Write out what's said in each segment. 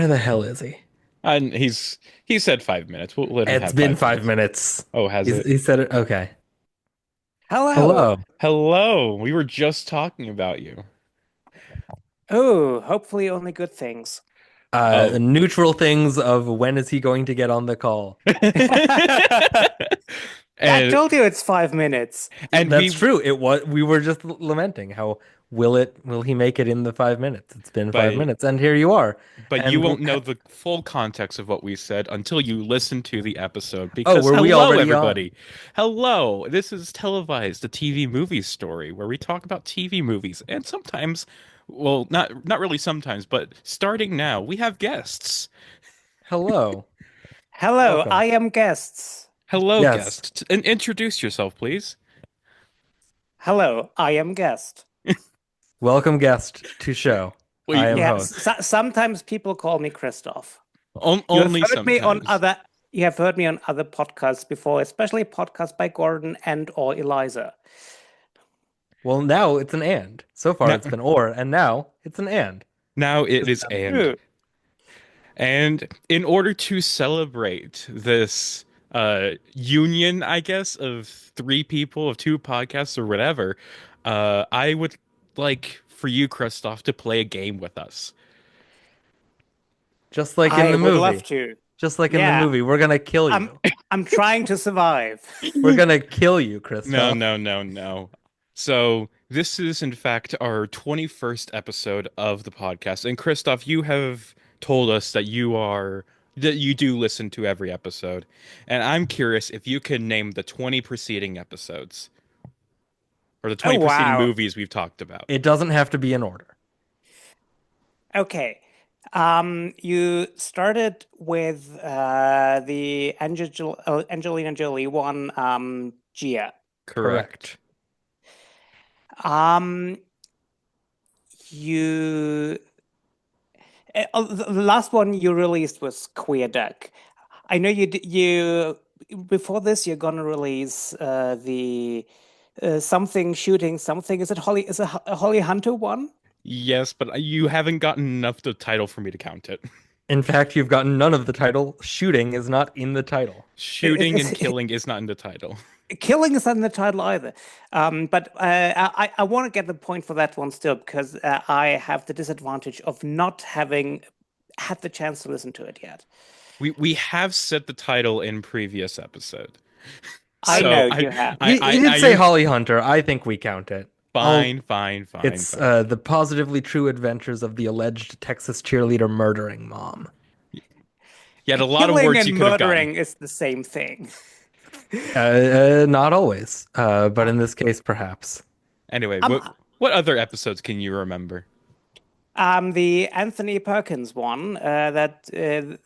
Where the hell is he? And he said 5 minutes. We'll let him It's have been five five minutes. minutes. Oh, has it? He said it. Okay. Hello. Hello. Hello. We were just talking about you. Oh, hopefully only good things. Oh. Neutral things of when is he going to get on the call? I And told you it's 5 minutes. and That's we true. We were just lamenting how will he make it in the 5 minutes? It's been five but minutes, and here you are. but you And won't know the full context of what we said until you listen to the episode oh, because were we hello already on? everybody. Hello. This is televised a TV movie story where we talk about TV movies and sometimes well, not really sometimes, but starting now, we have guests. Hello. Hello, Welcome. I am guests. Hello, Yes. guest. And introduce yourself, please. Hello, I am guest. Welcome guest to show. I am We Yeah, host. sometimes people call me Christof. You have only heard me on sometimes. other you have heard me on other podcasts before, especially podcasts by Gordon and or Eliza. Well, now it's an and. So far Now, it's been or, and now it's an and. now it 'Cause is now- and. True. And in order to celebrate this union, I guess, of three people, of two podcasts or whatever, I would like for you, Christoph, to play a game with us. Just like in I the would love movie. to. Just like in the Yeah, movie, we're gonna kill I'm you. I'm trying to survive. We're gonna kill you, No, Christoph. no, no, no. So this is in fact our 21st episode of the podcast. And Christoph, you have told us that you do listen to every episode. And I'm curious if you can name the 20 preceding episodes or the Oh 20 preceding wow. movies we've talked about. It doesn't have to be in order. Okay. You started with the Angelina Jolie one, Gia. Correct. Correct. Um, you the last one you released was Queer Duck. I know you before this you're gonna release the something shooting something. Is it Holly? Is it a Holly Hunter one? Yes, but you haven't gotten enough the title for me to count it. In fact, you've gotten none of the title. Shooting is not in the title. Shooting and killing is not in the title. Killing is not in the title either. But I want to get the point for that one still because I have the disadvantage of not having had the chance to listen to it yet. We have said the title in previous episode. I So know you have. He did I say am Holly Hunter. I think we count it. I'll, fine, fine, fine, it's fine. the positively true adventures of the alleged Texas cheerleader murdering mom. You had a lot of Killing words you and could have gotten. murdering is the same thing. Not always, but in this case, perhaps. Anyway, Um, what other episodes can you remember? the Anthony Perkins one, that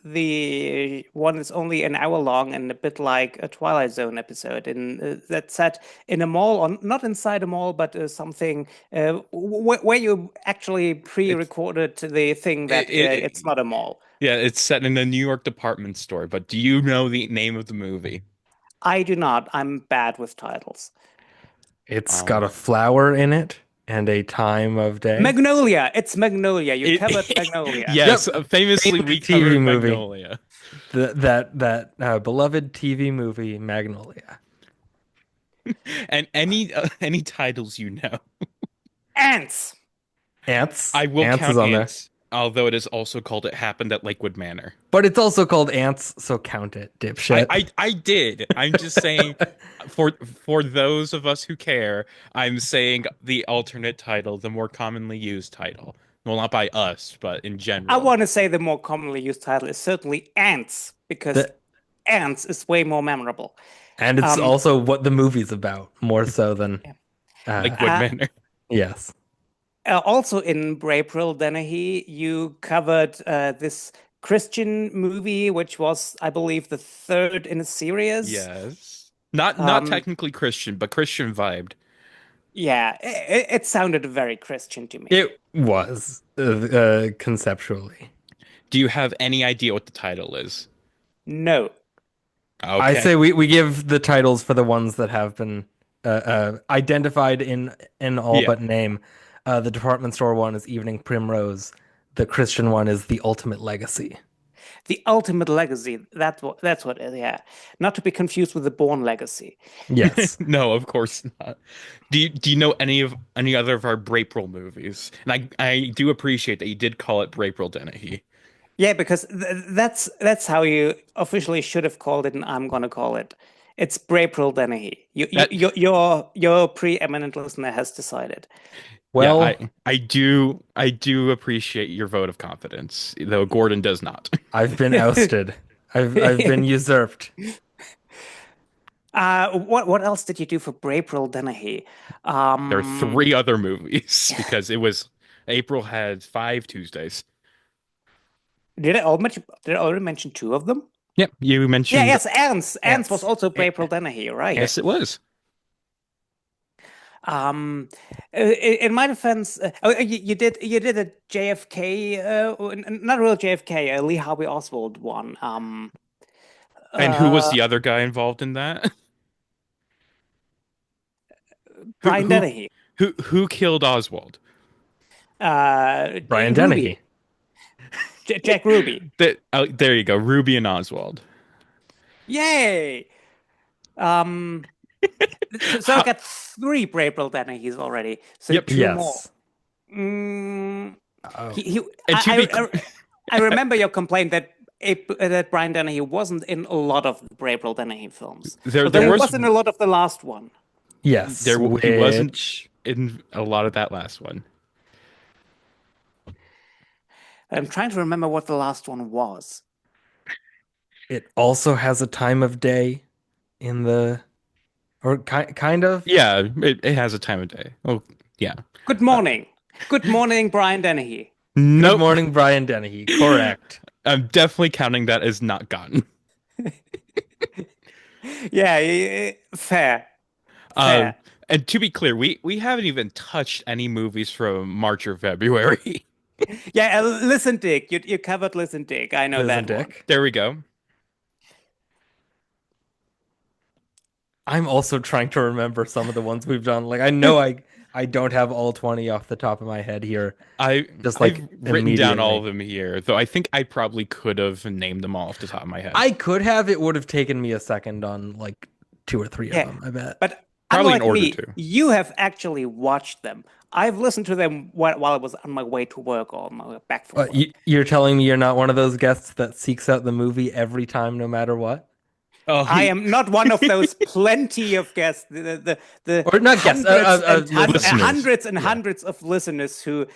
the one is only an hour long and a bit like a Twilight Zone episode, and that's set in a mall, or not inside a mall, but something where you actually It's pre-recorded the thing that it's not a mall. yeah, it's set in a New York department store, but do you know the name of the movie? I do not. I'm bad with titles. It's got a Um, flower in it and a time of day. Magnolia. It's Magnolia. You it covered Magnolia. yes, Yep, famously famous we TV covered movie. Magnolia. That beloved TV movie Magnolia. And any titles you know. Ants. Ants. I will Ants is count on there. Ants, although it is also called It Happened at Lakewood Manor. But it's also called Ants, so count it, I, dipshit. I I did. I'm just saying for those of us who care, I'm saying the alternate title, the more commonly used title. Well, not by us, but in I general. want to say the more commonly used title is certainly Ants because The, Ants is way more memorable. and it's Um, also what the movie's about, more so than Lakewood uh, Manor. yes. Also in April Dennehy, you covered this Christian movie, which was, I believe, the third in a series. Yes. Not Um, technically Christian, but Christian vibed. yeah, it sounded very Christian to me. It was conceptually. Do you have any idea what the title is? No. I Okay. say we give the titles for the ones that have been identified in all Yeah. but name. The department store one is Evening Primrose. The Christian one is The Ultimate Legacy. The Ultimate Legacy. That's what. Yeah, not to be confused with the Born Legacy. Yes. No, of course not. Do you know any other of our Brapril movies? And I do appreciate that you did call it Brapril Dennehy. Yeah, because that's how you officially should have called it, and I'm gonna call it. It's Brapril Dennehy. That Your preeminent listener has decided. yeah, Well, I do appreciate your vote of confidence, though Gordon does not. I've been ousted. I've been usurped. What else did you do for Brapril Dennehy? There are Um, three other movies because it was April had 5 Tuesdays. did I already mention two of them? Yep, you Yeah, mentioned yes, Ernst. Ernst was Ants. also Eh, Brapril Dennehy, right? yes, it was. In my defense, you did a JFK, not real JFK, Lee Harvey Oswald one. And who was Uh, the other guy involved in that? Who Brian who Dennehy, who killed Oswald? Brian Ruby, Dennehy. Jack Ruby. There you go, Ruby and Oswald. Yay! Um, so I How, got three Brapril Dennehy's already. So yep. two more. Yes. Mm, Oh, he, And to be I remember your complaint that that Brian Dennehy wasn't in a lot of the Brapril Dennehy films, there although there he was was in a lot of the last one. yes. he wasn't Which in a lot of that last one. I'm trying to remember what the last one was. it also has a time of day in the or kind of. Yeah, it has a time of day. Oh, yeah. Good Uh, morning. Good morning, Brian Dennehy. Good Nope. morning, Brian Dennehy. Correct. I'm definitely counting that as not gotten. Yeah, fair, Um, fair. and to be clear, we haven't even touched any movies from March or February. Yeah, listen, Dick. You covered Listen, Dick. I know Liz and that one. Dick. There we go. I'm also trying to remember some of the ones we've done. Like I know I don't have all 20 off the top of my head here. I Just I've like written down all immediately. of them here, though I think I probably could have named them all off the top of my head. I could have. It would have taken me a second on like two or three of Yeah, them, I bet. but Probably in unlike order me, to. you have actually watched them. I've listened to them while I was on my way to work or on my way back from work. You're telling me you're not one of those guests that seeks out the movie every time, no matter what? Oh, I am not one of those plenty of guests, the Or not guests, listeners. hundreds and Yeah. hundreds of listeners who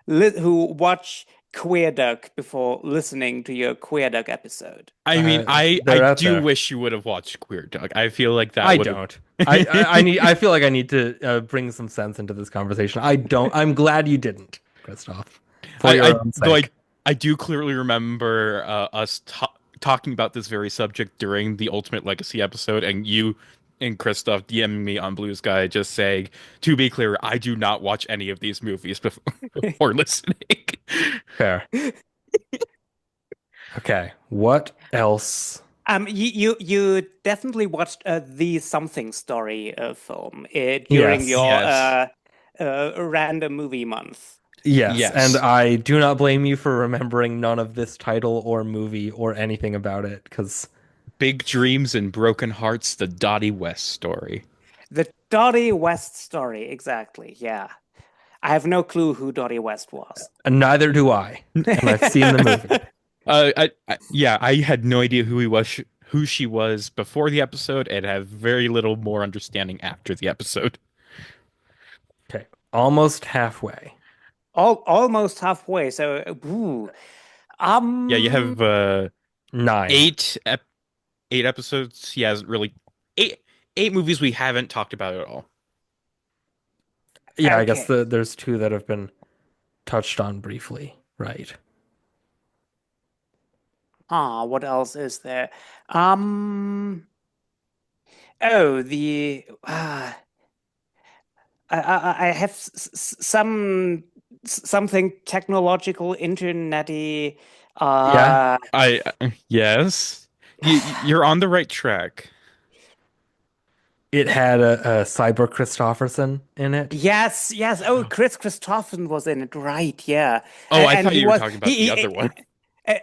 watch Queer Duck before listening to your Queer Duck episode. I mean, I They're out do there. wish you would have watched Queer Duck. I feel like that I would have. don't. I need. I feel like I need to bring some sense into this conversation. I don't. I'm glad you didn't, Christoph, for I your own though sake. I do clearly remember us talking about this very subject during the Ultimate Legacy episode, and you and Christoph DMing me on Blue Sky just saying, to be clear, I do not watch any of these movies before listening. Fair. Okay. What else? You definitely watched the Something Story film during Yes. your Yes. random movie month. Yes. And Yes. I do not blame you for remembering none of this title or movie or anything about it, because Big Dreams and Broken Hearts, the Dottie West story. The Dottie West story, exactly. Yeah. I have no clue who Dottie West was. neither do I. And I've seen the movie. Yeah, I had no idea who he was, who she was before the episode, and have very little more understanding after the episode. Okay. Almost halfway. Almost halfway. So, ooh. Yeah, you have 9. eight episodes. He hasn't really eight movies we haven't talked about at all. Yeah, I guess Okay. there's 2 that have been touched on briefly. Right. What else is there? Um, oh, the I have something technological, internety. Yeah. Yes, you're on the right track. It had a Cyber Christofferson in it. Yes, yes. Oh, Chris Christopherson was in it, right? Yeah, Oh, I and thought he you were was talking about the other one.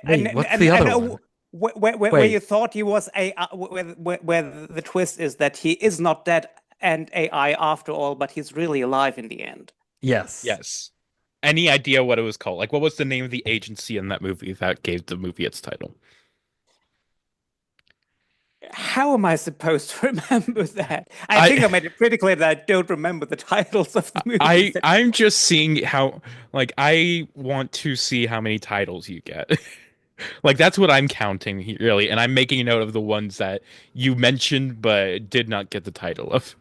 Wait, what's the other one? where Wait, you thought he was a where the twist is that he is not dead and AI after all, but he's really alive in the end. yes. Yes. Any idea what it was called? Like, what was the name of the agency in that movie that gave the movie its title? How am I supposed to remember that? I think I I made it pretty clear that I don't remember the titles of the movies. I'm just seeing how like I want to see how many titles you get. Like that's what I'm counting really, and I'm making a note of the ones that you mentioned but did not get the title of.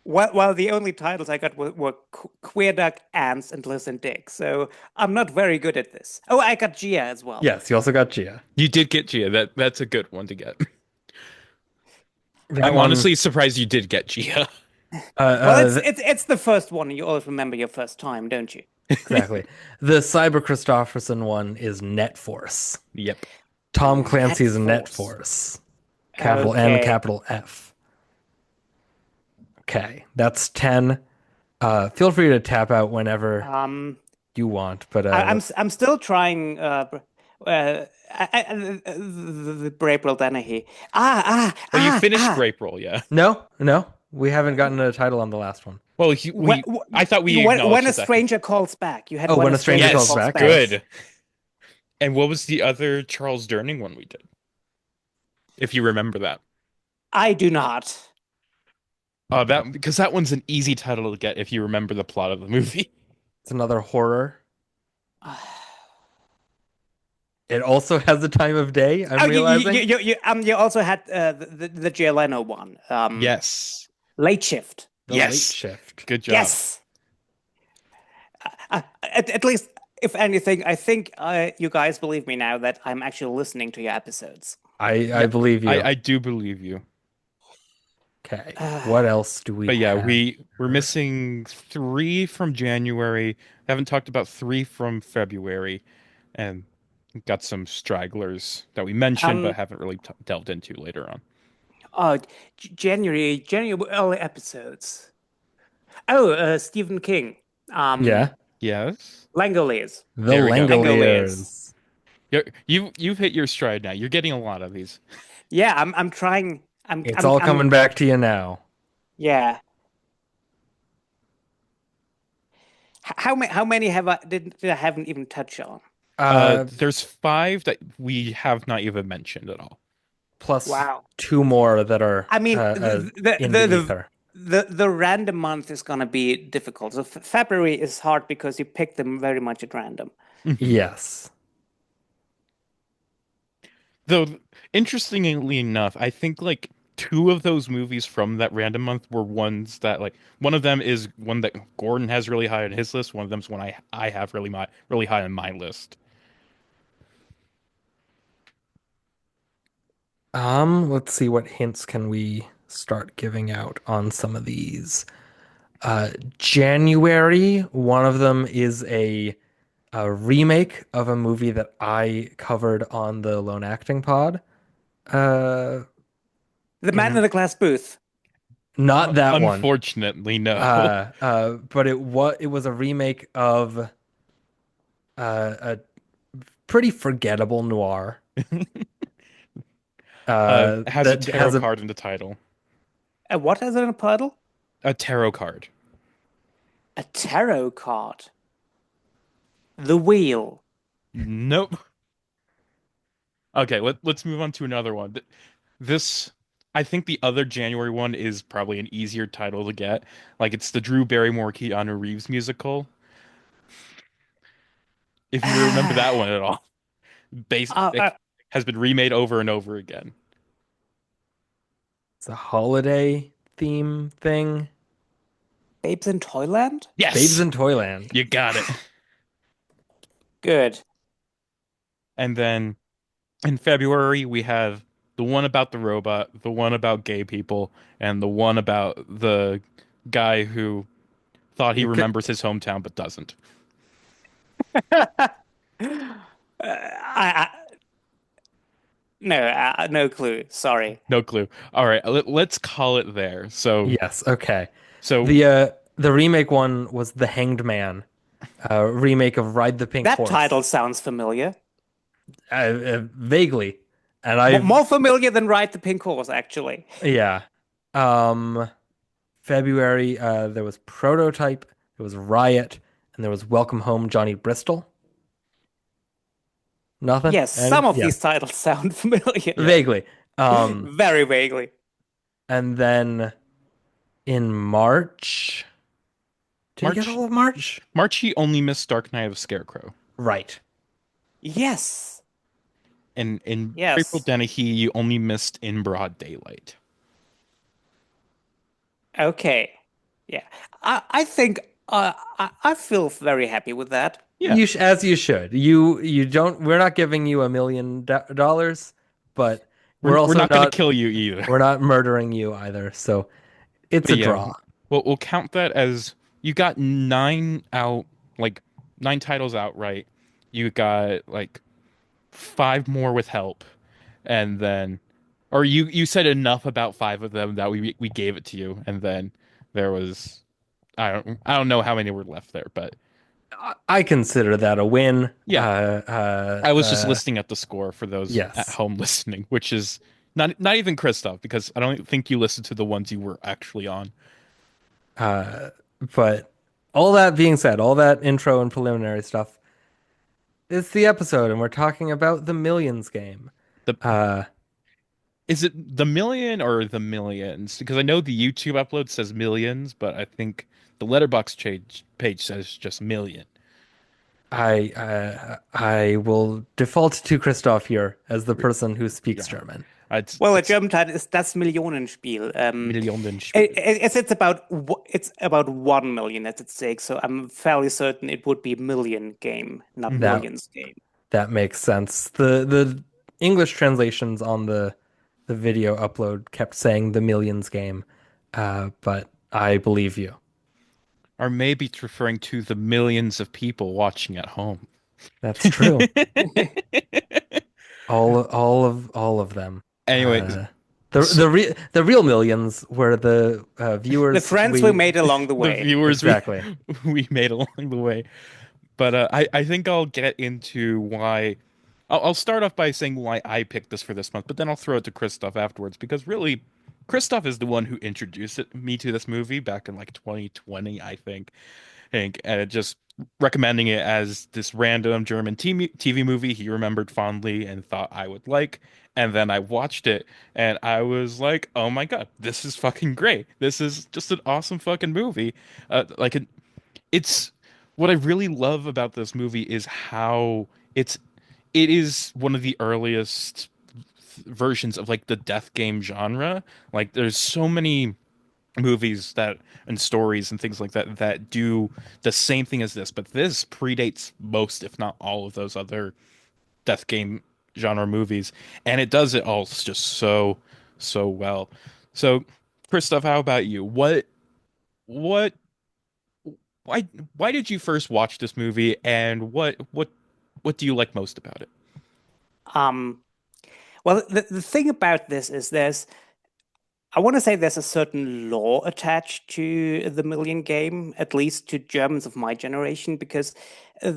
Well, the only titles I got were Queer Duck, Ants, and Listen Dick. So I'm not very good at this. Oh, I got Gia as well. Yes, you also got Gia. You did get Gia. That's a good one to get. That I'm one, honestly surprised you did get Gia. Well, th it's the first one. You always remember your first time, don't you? exactly. The Cyber Christofferson one is Net Force. Yep. Tom Net Clancy's Net Force. Force. Capital N, Okay. capital F. Okay, that's 10. Feel free to tap out whenever Um, you want, but I'm still trying. The Brapril Dennehy. Well, you finished Ah. Grape Roll, yeah. no, we haven't gotten a title on the last one. Well, When, I thought we acknowledged when the a second. stranger calls back, you had Oh, when When a a Stranger stranger Calls Yes, calls Back, back. yes. good. And what was the other Charles Durning one we did? If you remember that. I do not. That because that one's an easy title to get if you remember the plot of the movie. It's another horror. It also has a time of day, I'm Oh, realizing. you also had the Jay Leno one. Yes. Late Shift. The Late Yes. Shift. Good job. Yes. At least, if anything, I think you guys believe me now that I'm actually listening to your episodes. I Yeah. believe you. I do believe you. Okay. Uh, What else do we But yeah, have we're here? missing three from January. Haven't talked about three from February, and got some stragglers that we mentioned but um, haven't really delved into later on. oh, January early episodes. Oh, Stephen King. Yeah. Yes. Langoliers. The There we go. Langoliers. Langoliers. You've hit your stride now. You're getting a lot of these. Yeah, I'm trying. It's all coming back to you now. Yeah. How many have I haven't even touched on? Uh, There's five that we have not even mentioned at all. Plus Wow. two more that are I mean, in the ether. the random month is gonna be difficult. So February is hard because you pick them very much at random. Yes. Though, interestingly enough, I think like two of those movies from that random month were ones that like one of them is one that Gordon has really high on his list. One of them's one I have really high on my list. Let's see what hints can we start giving out on some of these. January, one of them is a remake of a movie that I covered on the Lone Acting Pod. Uh, The Man in in the Glass Booth. Not that one. Unfortunately, no. But it was a remake of a pretty forgettable noir. Has a That tarot has a card in the title. What is it in a puddle? A tarot card. A tarot card. The Wheel. Nope. Okay, let's move on to another one. This, I think the other January one is probably an easier title to get. Like it's the Drew Barrymore Keanu Reeves musical. If you remember that one at all, Uh, uh, it has been remade over and over again. it's a holiday theme thing. Babes in Toyland? Babes Yes, in Toyland. you got it. Good. And then in February we have the one about the robot, the one about gay people, and the one about the guy who thought he You could, remembers his hometown but doesn't. I No, no clue. Sorry. No clue. All right, let's call it there. Yes, okay. So The remake one was The Hanged Man, remake of Ride the Pink That Horse. title sounds familiar. Vaguely. And I've More familiar than Ride the Pink Horse, actually. yeah. Um February, there was Prototype, there was Riot, and there was Welcome Home Johnny Bristol. Nothing? Yes, And some of yeah, these titles sound familiar. yeah, vaguely. Very vaguely. And then in March, did he get March all of March? March he only missed Dark Knight of the Scarecrow. Right. Yes. And in April Yes. Dennehy, you only missed In Broad Daylight. Okay. Yeah. I think I feel very happy with that. Yeah, As you should. You don't. We're not giving you $1 million, but we're we're also not gonna not. kill you either. We're not murdering you either. So it's But a yeah, draw. we'll count that as you got nine out, like nine titles outright. You got like five more with help, and then, or you said enough about five of them that we gave it to you, and then there was I don't know how many were left there, but I consider that a win. yeah, I was just listing up the score for those at Yes. home listening, which is not even Christoph because I don't think you listened to the ones you were actually on. Uh, but all that being said, all that intro and preliminary stuff, it's the episode, and we're talking about the Millions game. The Uh, Is it the million or the millions? Because I know the YouTube upload says millions, but I think the letterbox page says just million. I will default to Christoph here as the person who speaks Yeah, German. Well, a it's German title is Das Millionenspiel. Millionenspiel. It's about 1 million at stake, so I'm fairly certain it would be million game, not That millions game. that makes sense. The English translations on the video upload kept saying the Millions game, but I believe you. Or maybe it's referring to the millions of people watching at home. That's true. All of them. Anyways, Uh, so the real millions were the The viewers friends we we made along the the way. viewers exactly. we made along the way. But I think I'll get into why. I'll start off by saying why I picked this for this month, but then I'll throw it to Christoph afterwards because really, Christoph is the one who introduced me to this movie back in like 2020, I think. And just recommending it as this random German TV movie he remembered fondly and thought I would like. And then I watched it and I was like, oh my God, this is fucking great. This is just an awesome fucking movie. It's what I really love about this movie is how it is one of the earliest versions of like the death game genre. Like there's so many movies that and stories and things like that that do the same thing as this, but this predates most, if not all, of those other death game genre movies, and it does it all just so well. So, Christoph, how about you? What why why did you first watch this movie, and what do you like most about it? Um, well, the thing about this is I want to say there's a certain law attached to the Million game, at least to Germans of my generation, because uh,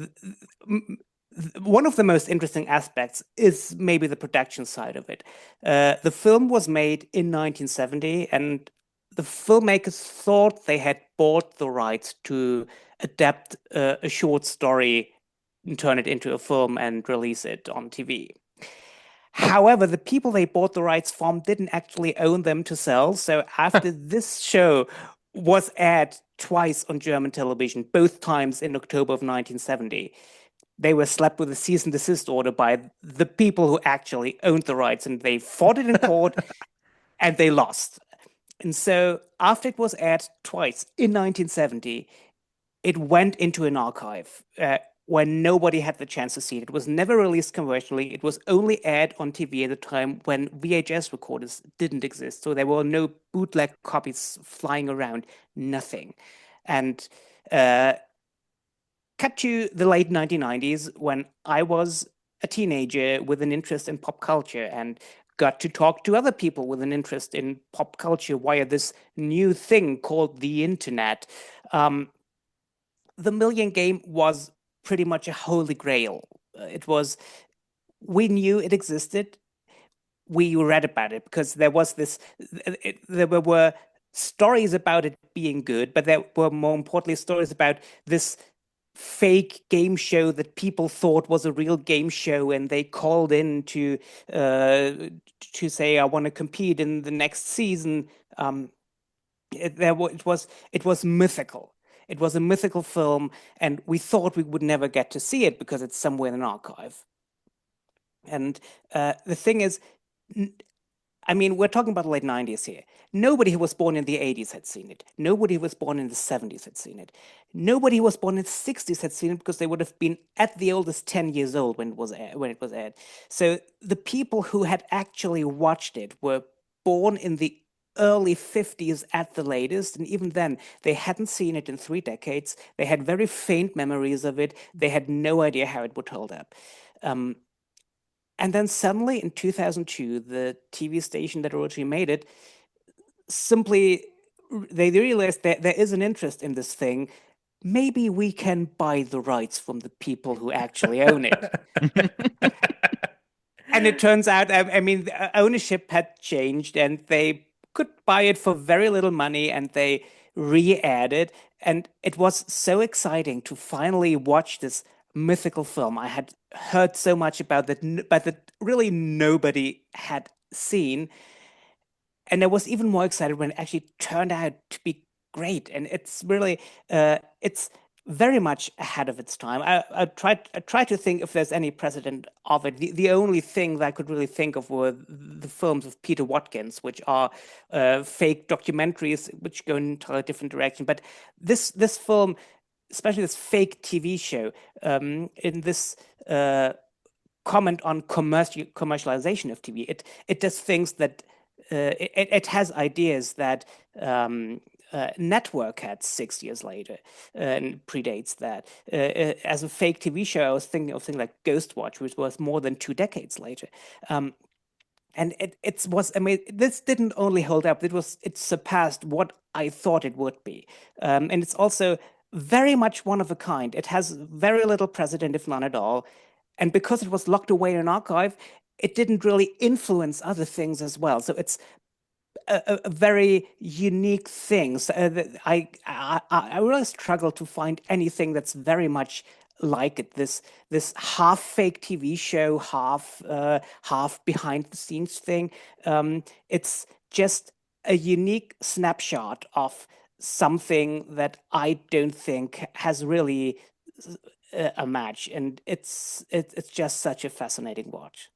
one of the most interesting aspects is maybe the production side of it. The film was made in 1970, and the filmmakers thought they had bought the rights to adapt a short story and turn it into a film and release it on TV. However, the people they bought the rights from didn't actually own them to sell. So after this show was aired twice on German television, both times in October of 1970, they were slapped with a cease and desist order by the people who actually owned the rights, and they fought it in court and they lost. And so after it was aired twice in 1970, it went into an archive where nobody had the chance to see it. It was never released commercially. It was only aired on TV at a time when VHS recorders didn't exist. So there were no bootleg copies flying around, nothing. And cut to the late 1990s when I was a teenager with an interest in pop culture and got to talk to other people with an interest in pop culture via this new thing called the internet. Um, the Million Game was pretty much a holy grail. It was, we knew it existed. We read about it because there was this, there were stories about it being good, but there were more importantly stories about this fake game show that people thought was a real game show, and they called in uh, to say, "I want to compete in the next season." It was mythical. It was a mythical film, and we thought we would never get to see it because it's somewhere in an archive. And the thing is, I mean, we're talking about the late 90s here. Nobody who was born in the 80s had seen it. Nobody who was born in the 70s had seen it. Nobody who was born in the 60s had seen it because they would have been at the oldest 10 years old when it was aired. So the people who had actually watched it were born in the early 50s at the latest, and even then they hadn't seen it in 3 decades. They had very faint memories of it. They had no idea how it would hold up. And then suddenly in 2002, the TV station that originally made it simply, they realized that there is an interest in this thing. Maybe we can buy the rights from the people who actually own it. And it turns out, I mean, the ownership had changed and they could buy it for very little money and they re-aired it. And it was so exciting to finally watch this mythical film. I had heard so much about that, but that really nobody had seen. And I was even more excited when it actually turned out to be great. And it's really, it's very much ahead of its time. I tried to think if there's any precedent of it. The only thing that I could really think of were the films of Peter Watkins, which are fake documentaries which go in a different direction. But this film, especially this fake TV show, in this comment on commercialization of TV, it does things that it has ideas that Network had 6 years later and predates that. As a fake TV show, I was thinking of things like Ghostwatch, which was more than 2 decades later. And it was, I mean, this didn't only hold up, it surpassed what I thought it would be. And it's also very much one of a kind. It has very little precedent, if none at all. And because it was locked away in an archive, it didn't really influence other things as well. So it's a very unique thing. So, I really struggle to find anything that's very much like it. This half fake TV show, half behind the scenes thing. It's just a unique snapshot of something that I don't think has really a match, and it's just such a fascinating watch.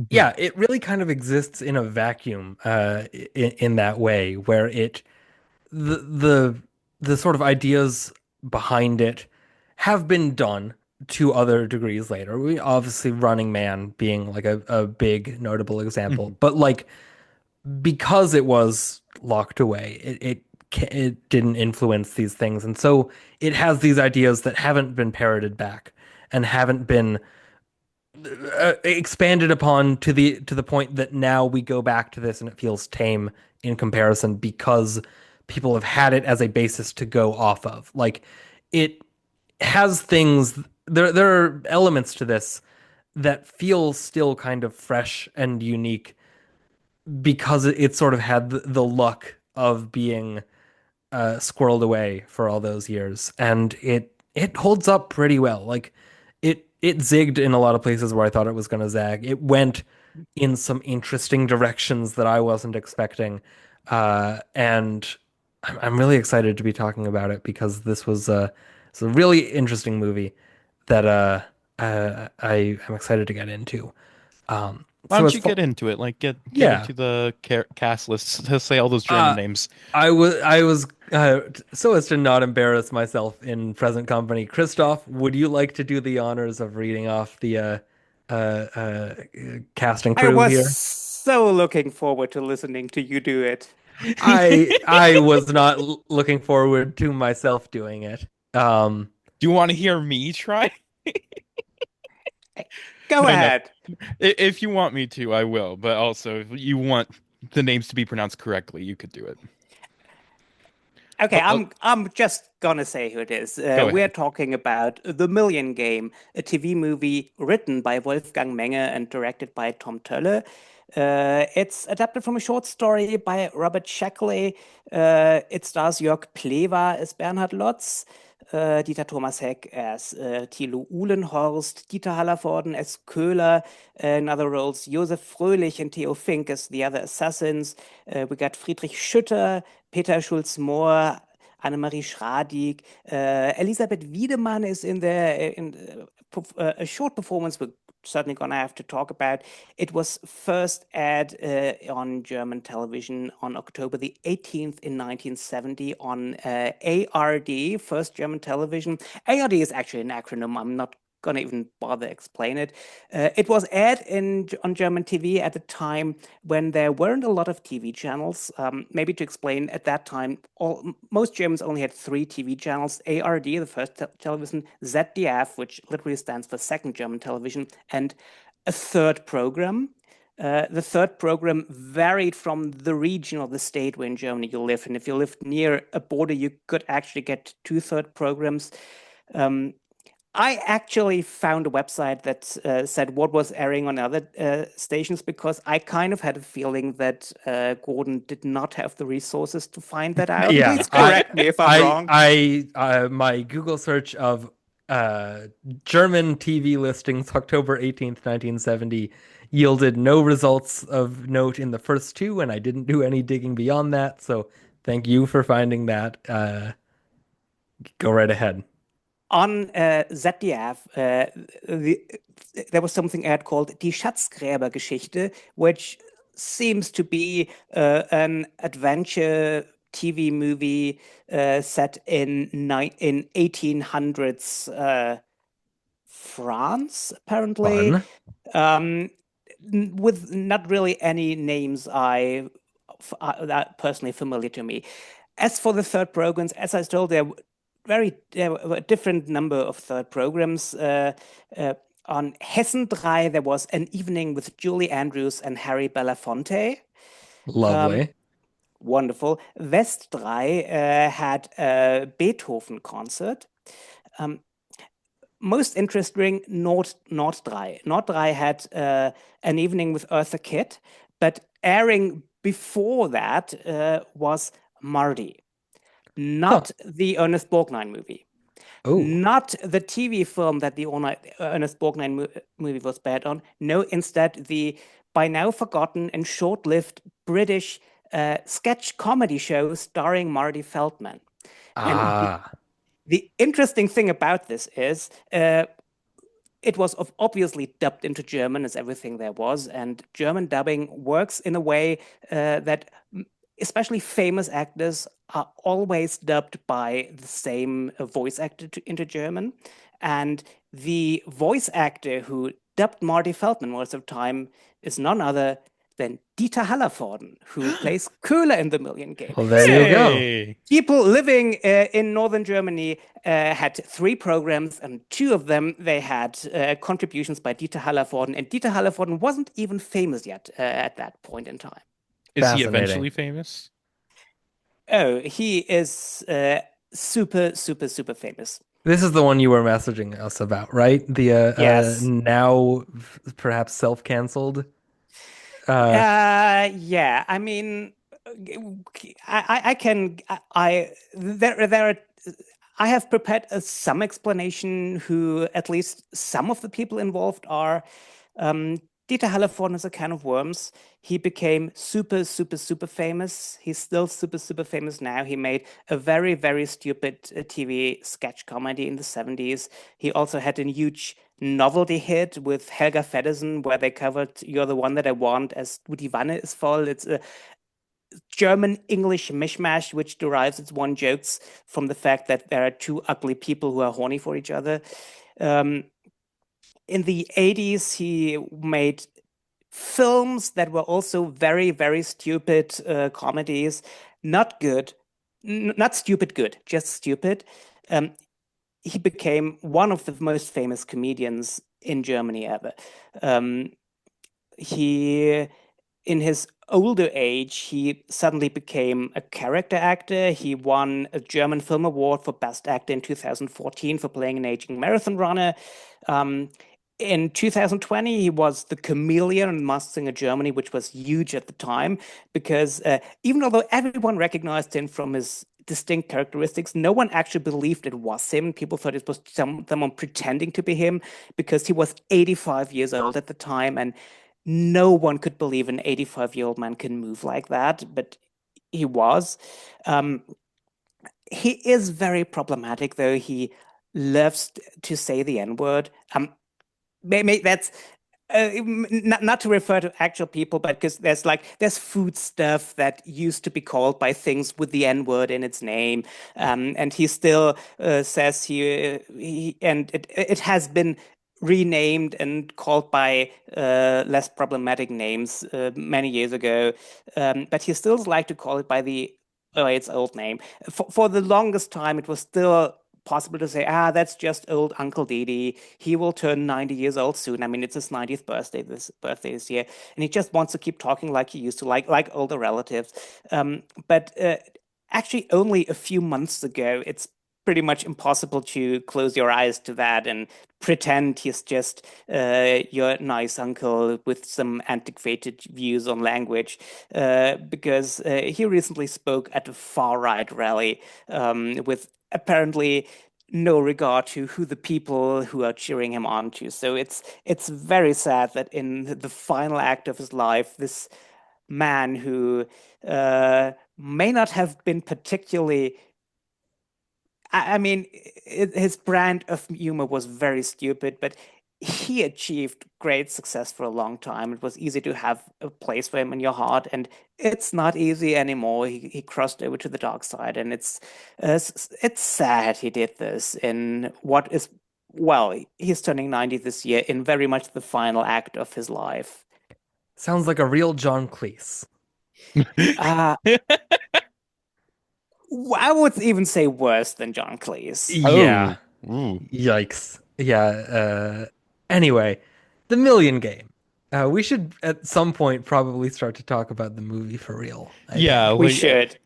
Yeah, it really kind of exists in a vacuum in that way where the the the sort of ideas behind it have been done to other degrees later. We obviously Running Man being like a big notable example, but like because it was locked away, it didn't influence these things, and so it has these ideas that haven't been parroted back and haven't been expanded upon to the point that now we go back to this and it feels tame in comparison because people have had it as a basis to go off of. Like it has things there are elements to this that feel still kind of fresh and unique because it sort of had the luck of being squirreled away for all those years, and it holds up pretty well. Like it zigged in a lot of places where I thought it was going to zag. It went in some interesting directions that I wasn't expecting, and I'm really excited to be talking about it because this was it's a really interesting movie that I am excited to get into. Why So don't as you far get into it? Like get yeah, into the cast list to say all those German uh, names. I was so as to not embarrass myself in present company. Christof, would you like to do the honors of reading off the uh, uh, cast and I crew was here? so looking forward to listening to you do it. I was not looking forward to myself doing it. Do you want to hear me try? Go No, no. ahead. If you want me to, I will. But also, if you want the names to be pronounced correctly, you could do it. Okay, Oh, oh, I'm just gonna say who it is. go We're ahead. talking about The Million Game, a TV movie written by Wolfgang Menge and directed by Tom Tölle. It's adapted from a short story by Robert Shackley. It stars Jörg Plewa as Bernhard Lotz, Dieter Thomas Heck as Thilo Uhlenhorst, Dieter Hallervorden as Köhler, in other roles, Josef Fröhlich and Theo Fink as the other assassins. We got Friedrich Schütter, Peter Schulz-Mohr, Annemarie Schradig, Elisabeth Wiedemann is in there in a short performance we're certainly gonna have to talk about. It was first aired on German television on October the 18th in 1970 on ARD, first German television. ARD is actually an acronym. I'm not gonna even bother explain it. It was aired on German TV at a time when there weren't a lot of TV channels. Maybe to explain, at that time, most Germans only had 3 TV channels: ARD, the first television; ZDF, which literally stands for Second German Television, and a third program. The third program varied from the region or the state where in Germany you live. And if you lived near a border, you could actually get 2 third programs. I actually found a website that said what was airing on other stations, because I kind of had a feeling that Gordon did not have the resources to find that out. Yeah, Please correct me if I'm wrong. my Google search of German TV listings October 18th, 1970 yielded no results of note in the first 2, and I didn't do any digging beyond that. So thank you for finding that. Go right ahead. On ZDF, there was something aired called Die Schatzgräbergeschichte, which seems to be an adventure TV movie set in 1800s France, apparently, Fun. um, with not really any names that personally familiar to me. As for the third programs, as I was told, there were a different number of third programs. On Hessen 3, there was An Evening with Julie Andrews and Harry Belafonte. Lovely. Wonderful. West 3 had a Beethoven concert. Most interesting, Nord 3. Nord 3 had An Evening with Eartha Kitt, but airing before that was Mardi, Huh. not the Ernest Borgnine movie, Oh. not the TV film that the Ernest Borgnine movie was based on. No, instead, the by now forgotten and short-lived British sketch comedy show starring Marty Feldman. And Ah. the interesting thing about this is it was obviously dubbed into German, as everything there was, and German dubbing works in a way that especially famous actors are always dubbed by the same voice actor into German. And the voice actor who dubbed Marty Feldman most of the time is none other than Dieter Hallervorden, who plays Köhler in The Million Game. Well, there you So go. Hey. people living in northern Germany had 3 programs, and 2 of them they had contributions by Dieter Hallervorden, and Dieter Hallervorden wasn't even famous yet at that point in time. Is he Fascinating. eventually famous? Oh, he is super, super, super famous. This is the one you were messaging us about, right? The Yes. now perhaps self-canceled. Uh, Yeah. I mean, I can I there are I have prepared some explanation who at least some of the people involved are. Dieter Hallervorden is a can of worms. He became super, super, super famous. He's still super, super famous now. He made a very, very stupid TV sketch comedy in the 70s. He also had a huge novelty hit with Helga Feddersen, where they covered You're the One That I Want as Du die Wanne ist voll. It's a German English mishmash, which derives its one jokes from the fact that there are 2 ugly people who are horny for each other. In the 80s, he made films that were also very, very stupid comedies. Not good, not stupid good, just stupid. He became one of the most famous comedians in Germany ever. Um, he in his older age, he suddenly became a character actor. He won a German Film Award for Best Actor in 2014 for playing an aging marathon runner. Um, in 2020, he was the chameleon in Masked Singer Germany, which was huge at the time because even although everyone recognized him from his distinct characteristics, no one actually believed it was him. People thought it was someone pretending to be him because he was 85 years old at the time, and no one could believe an 85-year-old man can move like that, but he was. Um, he is very problematic, though. He loves to say the N-word. Maybe that's not to refer to actual people, but because there's food stuff that used to be called by things with the N word in its name, and he still says he and it has been renamed and called by less problematic names many years ago, but he still like to call it by its old name. For the longest time, it was still possible to say, that's just old Uncle Didi. He will turn 90 years old soon. I mean, it's his 90th birthday this year, and he just wants to keep talking like he used to, like older relatives. But actually, only a few months ago, it's pretty much impossible to close your eyes to that and pretend he's just your nice uncle with some antiquated views on language, because he recently spoke at a far right rally with apparently no regard to who the people who are cheering him on to. So it's very sad that in the final act of his life, this man who may not have been particularly I mean, his brand of humor was very stupid, but he achieved great success for a long time. It was easy to have a place for him in your heart, and it's not easy anymore. He crossed over to the dark side, and it's sad he did this in what is, well, he's turning 90 this year in very much the final act of his life. Sounds like a real John Cleese. Uh, I would even say worse than John Cleese. Yeah. Oh, ooh. Yikes. Yeah. Anyway, the Million Game. We should at some point probably start to talk about the movie for real, I Yeah, think. We like should.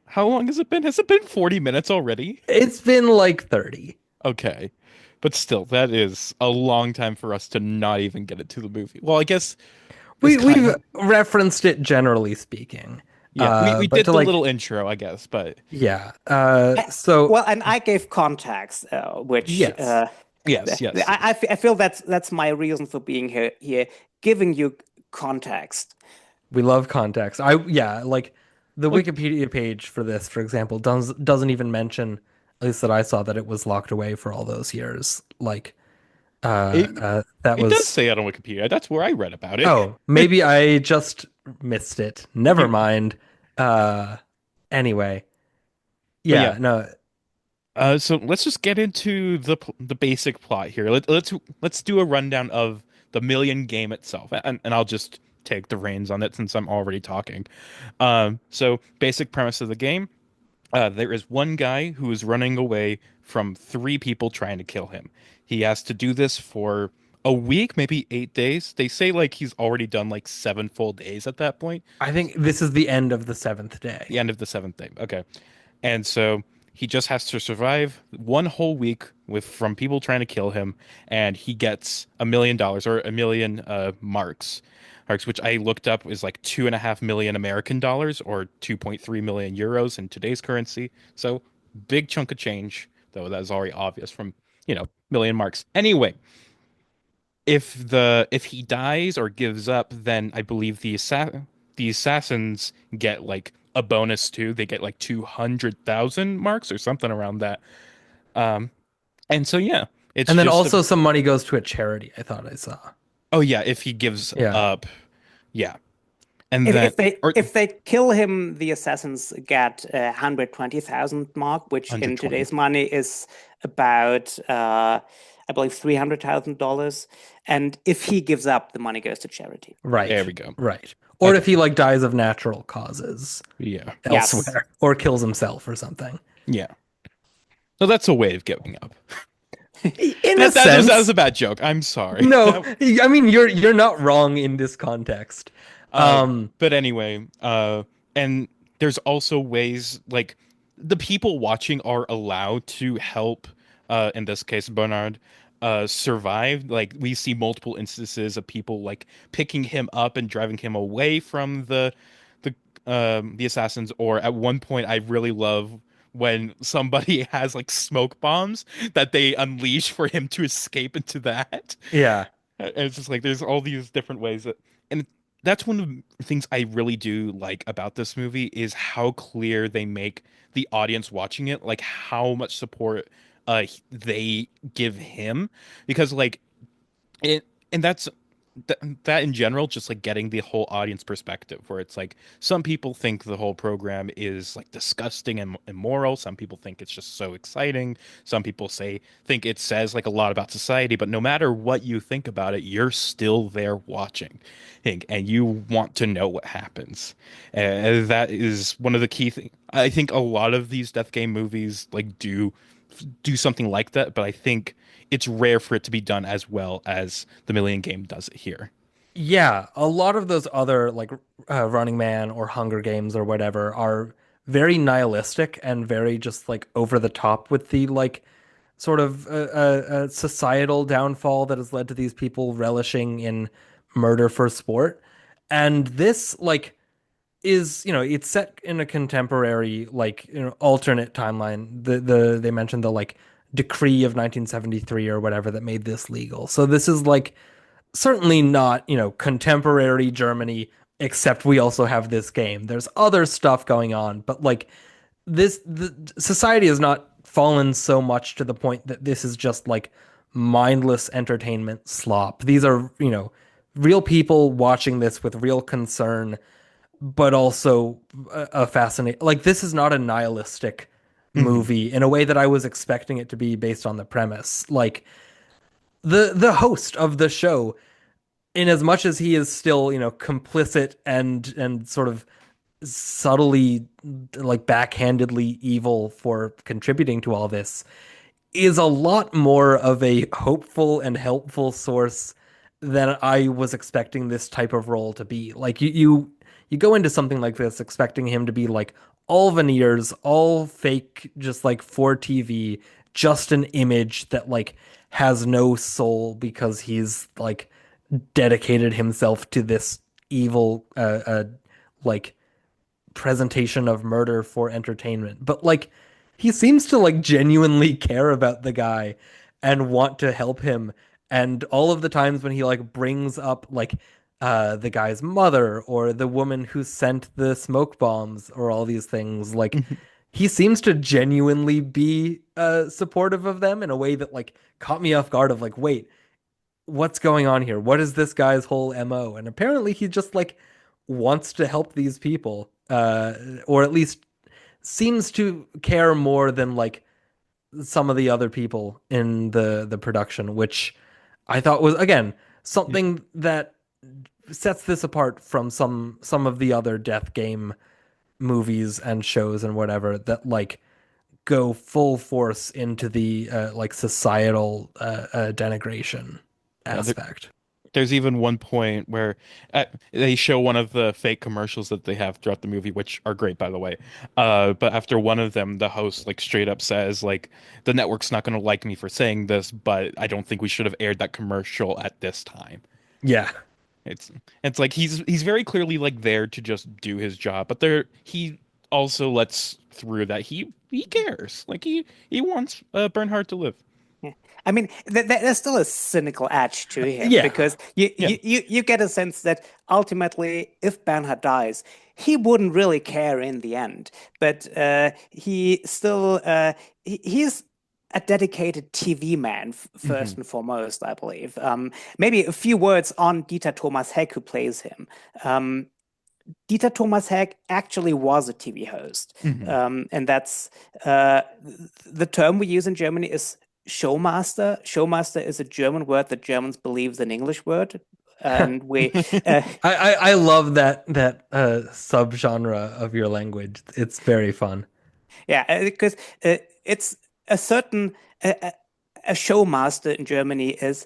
how long has it been? Has it been 40 minutes already? It's been like 30. Okay. But still, that is a long time for us to not even get into the movie. Well, I guess this kind We've of referenced it generally speaking. yeah, we But did to the like little intro, I guess, but yeah. Well, So and I gave context, which yes. yes. I feel that's my reason for being here, giving you context. We love context. Yeah, like the Like Wikipedia page for this, for example, doesn't even mention, at least that I saw, that it was locked away for all those years. Like it that it does was say it on Wikipedia. That's where I read about it. oh, maybe I just missed it. Never mind. Uh anyway. But yeah, Yeah, no. so let's just get into the basic plot here. Let's do a rundown of the Million game itself, and I'll just take the reins on it since I'm already talking. So basic premise of the game: there is one guy who is running away from three people trying to kill him. He has to do this for a week, maybe 8 days. They say like he's already done like 7 full days at that point. I think this is the end of the seventh The day. end of the seventh day. Okay. And so he just has to survive one whole week with from people trying to kill him, and he gets $1 million or a million marks, which I looked up is like 2.5 million American dollars or 2.3 million euros in today's currency. So big chunk of change, though that is already obvious from, million marks. Anyway, if he dies or gives up, then I believe the assassins get like a bonus too. They get like 200,000 marks or something around that. Um, and so yeah, it's And then just a, also some money goes to a charity, I thought I saw. oh yeah, if he gives Yeah. up, yeah, and If then if they or if they kill him, the assassins get 120,000 mark, which in 120. today's money is about I believe $300,000. And if he gives up, the money goes to charity. There Right. we go. Right. Or if Okay, he like dies of natural causes yeah, Yes. elsewhere or kills himself or something. yeah. So that's a way of giving up. In a That was sense. a bad joke. I'm sorry. No, I mean you're not wrong in this context. Uh, Um, but anyway, and there's also ways like the people watching are allowed to help, in this case, Bernard, survive. Like we see multiple instances of people like picking him up and driving him away from the the assassins. Or at one point, I really love when somebody has like smoke bombs that they unleash for him to escape into that. yeah. And it's just like there's all these different ways that, and that's one of the things I really do like about this movie is how clear they make the audience watching it, like how much support they give him, because like it, and that's that in general, just like getting the whole audience perspective, where it's like some people think the whole program is like disgusting and immoral. Some people think it's just so exciting. Some people think it says like a lot about society. But no matter what you think about it, you're still there watching, and you want to know what happens. And that is one of the key things. I think a lot of these death game movies like do something like that, but I think it's rare for it to be done as well as the Million Game does it here. Yeah, a lot of those other like Running Man or Hunger Games or whatever are very nihilistic and very just like over the top with the like sort of societal downfall that has led to these people relishing in murder for sport. And this like is, it's set in a contemporary like, alternate timeline. They mentioned the like decree of 1973 or whatever that made this legal. So this is like certainly not, contemporary Germany, except we also have this game. There's other stuff going on, but like the society has not fallen so much to the point that this is just like mindless entertainment slop. These are, real people watching this with real concern, but also a fascinating, like this is not a nihilistic Hmm. movie in a way that I was expecting it to be based on the premise. Like the host of the show, in as much as he is still, complicit and sort of subtly like backhandedly evil for contributing to all this, is a lot more of a hopeful and helpful source than I was expecting this type of role to be. Like you go into something like this expecting him to be like all veneers, all fake, just like for TV, just an image that like has no soul because he's like dedicated himself to this evil like presentation of murder for entertainment. But like he seems to like genuinely care about the guy and want to help him. And all of the times when he like brings up like the guy's mother or the woman who sent the smoke bombs or all these things, like he seems to genuinely be supportive of them in a way that like caught me off guard of like, wait, what's going on here? What is this guy's whole MO? And apparently he just like wants to help these people, or at least seems to care more than like some of the other people in the production, which I thought was again something that sets this apart from some of the other death game movies and shows and whatever that like go full force into the like societal denigration Yeah, aspect. there's even one point where they show one of the fake commercials that they have throughout the movie, which are great, by the way. But after one of them, the host like straight up says like the network's not going to like me for saying this, but I don't think we should have aired that commercial at this time. Yeah. It's it's like he's very clearly like there to just do his job, but there he also lets through that he cares. Like he wants Bernhard to live. Yeah. I mean, there's still a cynical edge to him Yeah. because Yeah. you get a sense that ultimately, if Bernhard dies, he wouldn't really care in the end. But he still he's a dedicated TV man Hmm. first and foremost, I believe. Maybe a few words on Dieter Thomas Heck, who plays him. Um, Dieter Thomas Heck actually was a TV host, Hmm. and that's uh, the term we use in Germany is showmaster. Showmaster is a German word that Germans believe is an English word, and we, uh, I love that subgenre of your language. It's very fun. yeah, because it's a certain. a showmaster in Germany is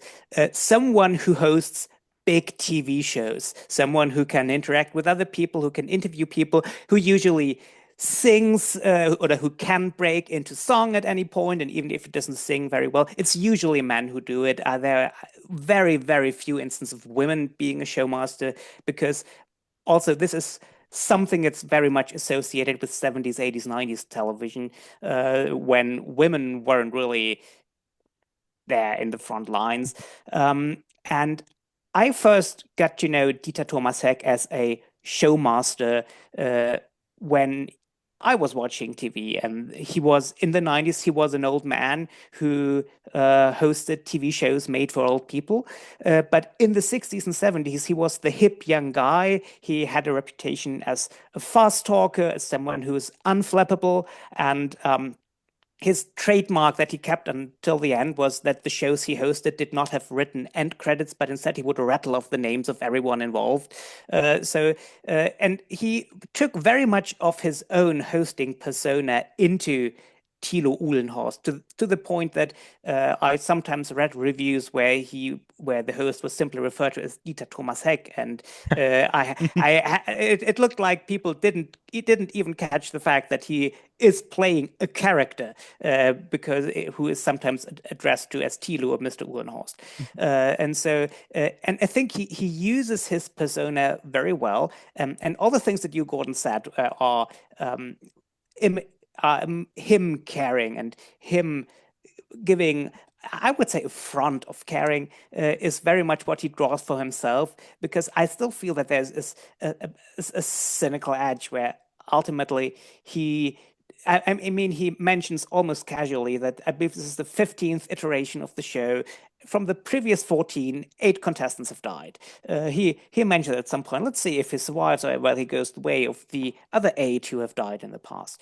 someone who hosts big TV shows, someone who can interact with other people, who can interview people, who usually sings or who can break into song at any point, and even if it doesn't sing very well, it's usually men who do it. There are very, very few instances of women being a showmaster because also this is something that's very much associated with 70s, 80s, 90s television when women weren't really there in the front lines. And I first got to know Dieter Thomas Heck as a showmaster when I was watching TV, and he was in the 90s. He was an old man who hosted TV shows made for old people. But in the 60s and 70s, he was the hip young guy. He had a reputation as a fast talker, as someone who is unflappable, and his trademark that he kept until the end was that the shows he hosted did not have written end credits, but instead he would rattle off the names of everyone involved. And he took very much of his own hosting persona into Thilo Uhlenhorst to the point that I sometimes read reviews where the host was simply referred to as Dieter Thomas Heck, and it looked like people didn't even catch the fact that he is playing a character because who is sometimes addressed to as Thilo or Mr. Uhlenhorst, and I think he uses his persona very well, and all the things that you Gordon said are. Im- him caring and him giving, I would say, a front of caring is very much what he draws for himself, because I still feel that there's a cynical edge where ultimately I mean, he mentions almost casually that I believe this is the 15th iteration of the show. From the previous 14, 8 contestants have died. He mentioned at some point, let's see if he survives or whether he goes the way of the other 8 who have died in the past.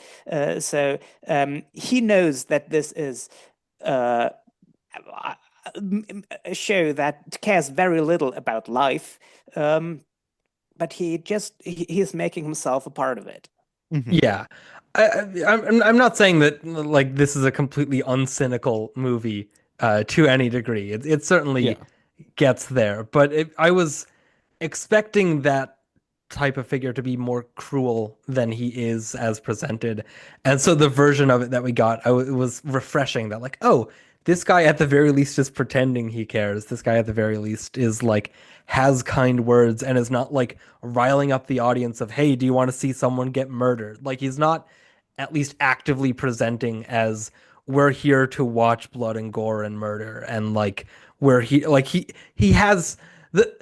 He knows that this is uh, a show that cares very little about life, but he's making himself a part of it. Hmm. Yeah. I'm not saying that like this is a completely uncynical movie to any degree. It certainly Yeah. gets there, but I was expecting that type of figure to be more cruel than he is as presented. And so the version of it that we got, it was refreshing that like, oh, this guy at the very least is pretending he cares. This guy at the very least is like has kind words and is not like riling up the audience of, hey, do you want to see someone get murdered? Like he's not at least actively presenting as we're here to watch blood and gore and murder and like where he has the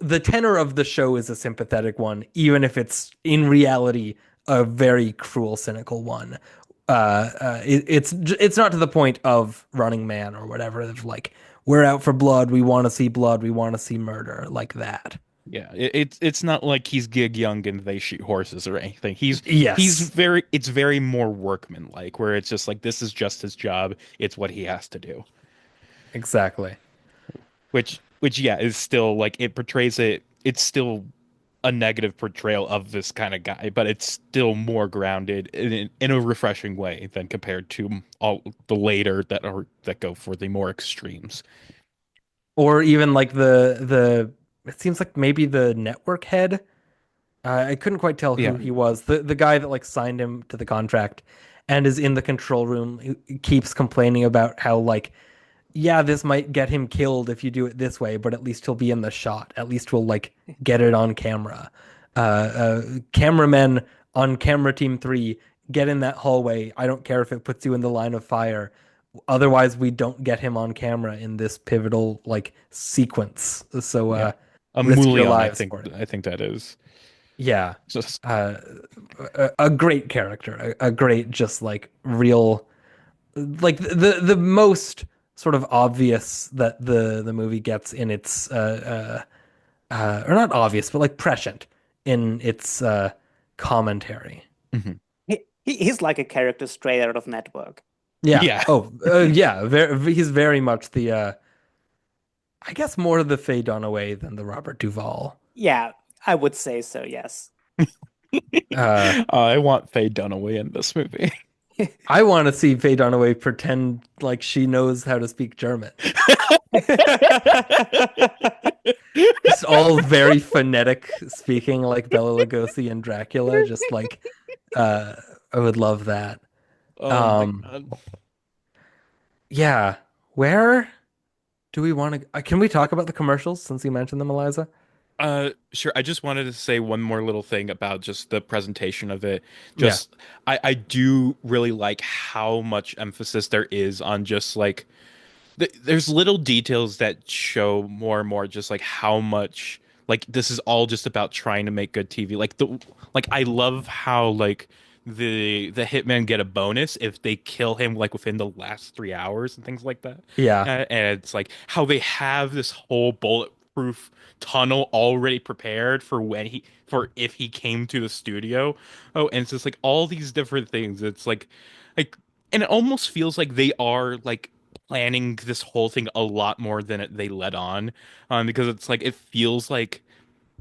the tenor of the show is a sympathetic one, even if it's in reality a very cruel, cynical one. It's not to the point of Running Man or whatever. Of like we're out for blood, we want to see blood, we want to see murder, like that. Yeah, it's not like he's Gig Young and they shoot horses or anything. He's Yes, very it's very more workmanlike, where it's just like this is just his job. It's what he has to do. exactly. Which yeah, is still like it portrays it. It's still a negative portrayal of this kind of guy, but it's still more grounded in a refreshing way than compared to all the later that go for the more extremes. Or even like the it seems like maybe the network head. I couldn't quite tell who Yeah, he was. The guy that like signed him to the contract and is in the control room who keeps complaining about how like yeah, this might get him killed if you do it this way, but at least he'll be in the shot. At least we'll like get it on camera. Cameramen on camera team 3, get in that hallway. I don't care if it puts you in the line of fire. Otherwise, we don't get him on camera in this pivotal like sequence. So yeah. A risk your Mullion, lives for it. I think that is Yeah. just Uh, a great character, a great just like real like the most sort of obvious that the movie gets in its or not obvious but like prescient in its commentary. mhm. He's like a character straight out of Network. Yeah. Yeah. Oh, yeah. He's very much the I guess more the Faye Dunaway than the Robert Duvall. Yeah, I would say so, yes. Uh, I want Faye Dunaway in this movie. I want to see Faye Dunaway pretend like she knows how to speak German. Just all very phonetic speaking like Bela Lugosi and Dracula. Just like uh I would love that. Oh my Um God. yeah. Where do we want to can we talk about the commercials since you mentioned them, Eliza? Sure. I just wanted to say one more little thing about just the presentation of it. Yeah. Just, I do really like how much emphasis there is on just like there's little details that show more and more just like how much like this is all just about trying to make good TV. Like I love how like the hitmen get a bonus if they kill him like within the last 3 hours and things like that. Yeah. And it's like how they have this whole bulletproof tunnel already prepared for when he for if he came to the studio. Oh, and it's just like all these different things. It's like and it almost feels like they are like planning this whole thing a lot more than they let on, because it's like it feels like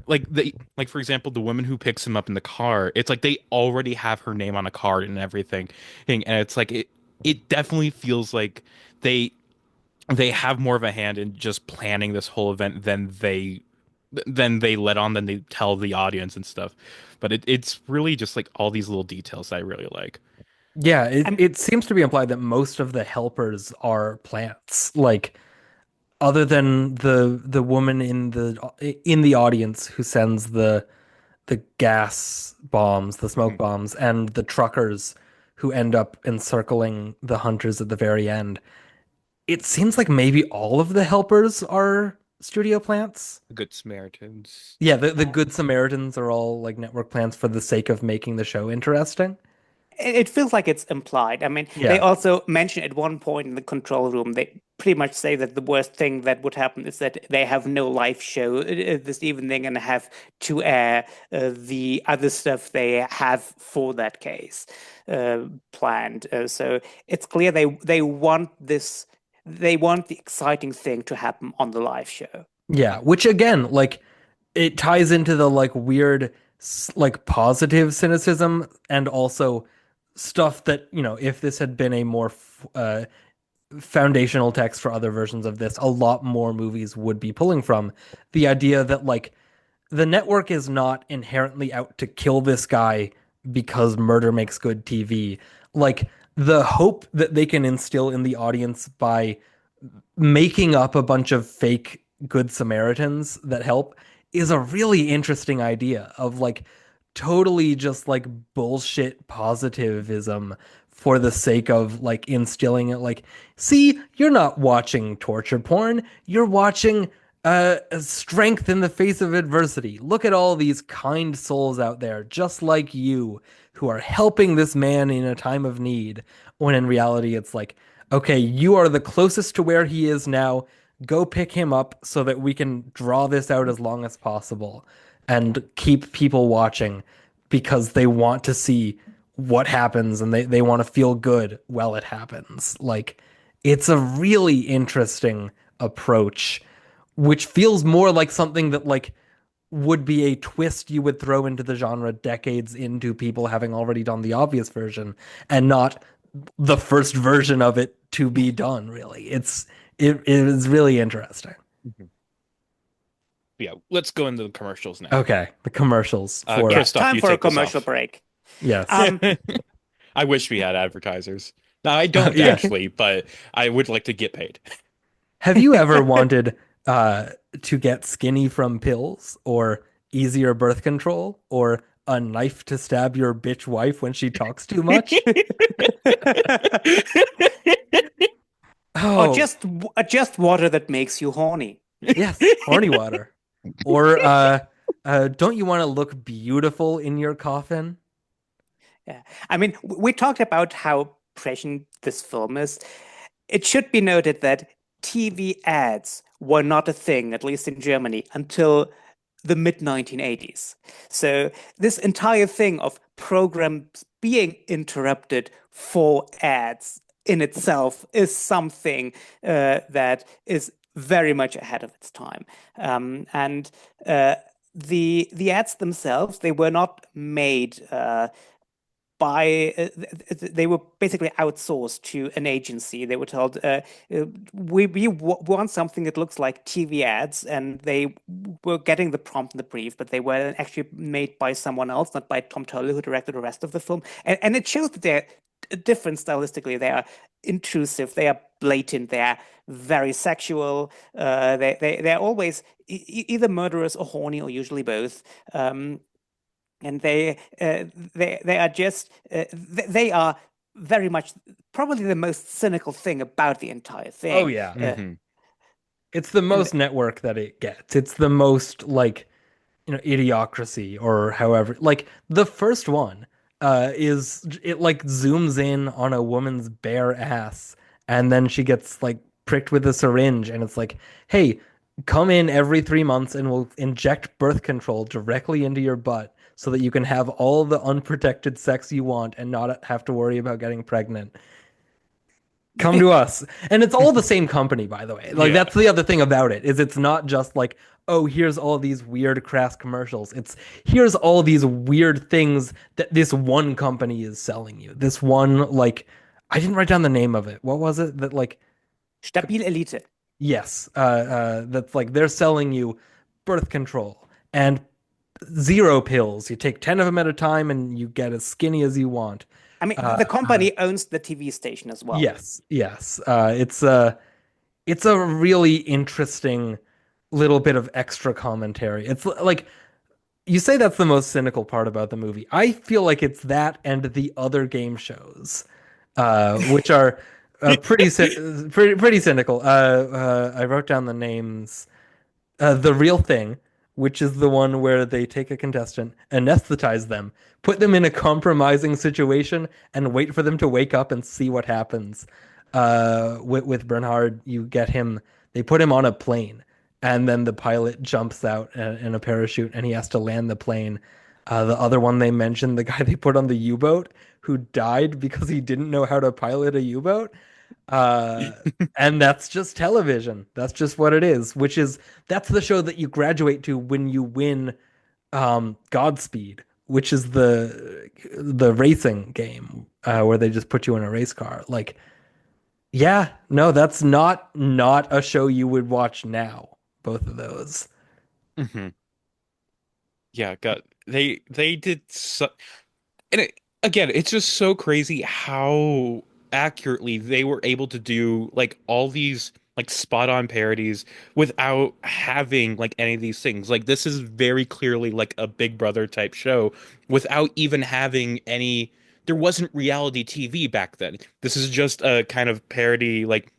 they like for example the woman who picks him up in the car, it's like they already have her name on a card and everything, and it's like it definitely feels like they they have more of a hand in just planning this whole event than they let on, than they tell the audience and stuff. But it's really just like all these little details that I really like. Yeah, it, I'm it seems to be implied that most of the helpers are plants. Like other than the woman in the audience who sends the gas bombs, the smoke Mhm. bombs, and the truckers who end up encircling the hunters at the very end. It seems like maybe all of the helpers are studio plants. Good Samaritans. Yeah, the Good Samaritans are all like network plants for the sake of making the show interesting. It feels like it's implied. I mean, they Yeah. also mention at one point in the control room, they pretty much say that the worst thing that would happen is that they have no live show this evening and have to air the other stuff they have for that case planned. So it's clear they want this, they want the exciting thing to happen on the live show. Yeah, which again, like it ties into the like weird like positive cynicism and also stuff that, if this had been a more foundational text for other versions of this, a lot more movies would be pulling from the idea that like the network is not inherently out to kill this guy because murder makes good TV. Like the hope that they can instill in the audience by making up a bunch of fake good Samaritans that help is a really interesting idea of like totally just like bullshit positivism for the sake of like instilling it like, see, you're not watching torture porn, you're watching strength in the face of adversity. Look at all these kind souls out there just like you who are helping this man in a time of need, when in reality it's like, okay, you are the closest to where he is now. Go pick him up so that we can draw this out as long as possible and keep people watching because they want to see what happens and they want to feel good while it happens. Like, it's a really interesting approach, which feels more like something that, like, would be a twist you would throw into the genre decades into people having already done the obvious version and not the first version of it to be done, really. It is really interesting. Mhm. Yeah, let's go into the commercials now. Okay, the commercials for Yeah, Christoph, time you for a take this commercial off. break. yes. Um, I wish we had advertisers. No, I don't Yeah. actually, but I would like to get paid. Have you ever wanted to get skinny from pills or easier birth control or a knife to stab your bitch wife when she talks too much? or Oh, just water that makes you horny. yes, horny water. Or don't you want to look beautiful in your coffin? Yeah. I mean, we talked about how prescient this film is. It should be noted that TV ads were not a thing, at least in Germany, until the mid 1980s. So this entire thing of programs being interrupted for ads in itself is something that is very much ahead of its time. And the ads themselves, they were not made they were basically outsourced to an agency. They were told, we want something that looks like TV ads, and they were getting the prompt and the brief, but they were actually made by someone else, not by Tom Toller, who directed the rest of the film. And it shows that they're different stylistically. They are intrusive, they are blatant, they are very sexual. They're always either murderous or horny, or usually both. And they are just they are very much probably the most cynical thing about the entire Oh thing. yeah. Hmm. It's the And most network that it gets. It's the most like, idiocracy or however. Like the first one is it like zooms in on a woman's bare ass and then she gets like pricked with a syringe and it's like, "Hey, come in every 3 months and we'll inject birth control directly into your butt so that you can have all the unprotected sex you want and not have to worry about getting pregnant." Come to us. And it's all the same company, by the way. Like Yeah. that's the other thing about it, is it's not just like, oh, here's all these weird crass commercials. It's here's all these weird things that this one company is selling you. This one, like, I didn't write down the name of it. What was it that like, Stabil Elite. yes, that's like they're selling you birth control and zero pills. You take 10 of them at a time and you get as skinny as you want. I mean, Uh, the company owns the TV station as well. yes, yes. It's a really interesting little bit of extra commentary. It's like you say that's the most cynical part about the movie. I feel like it's that and the other game shows, which are pretty cynical. I wrote down the names. The Real Thing, which is the one where they take a contestant, anesthetize them, put them in a compromising situation, and wait for them to wake up and see what happens. With Bernhard, you get him. They put him on a plane, and then the pilot jumps out in a parachute, and he has to land the plane. The other one they mentioned, the guy they put on the U-boat who died because he didn't know how to pilot a U-boat. Uh, and that's just television. That's just what it is, which is that's the show that you graduate to when you win Godspeed, which is the racing game where they just put you in a race car. Like, yeah, no, that's not a show you would watch now. Both of those. Hmm. Yeah, God, they did so, and again, it's just so crazy how accurately they were able to do like all these like spot on parodies without having like any of these things. Like this is very clearly like a Big Brother type show without even having any. There wasn't reality TV back then. This is just a kind of parody like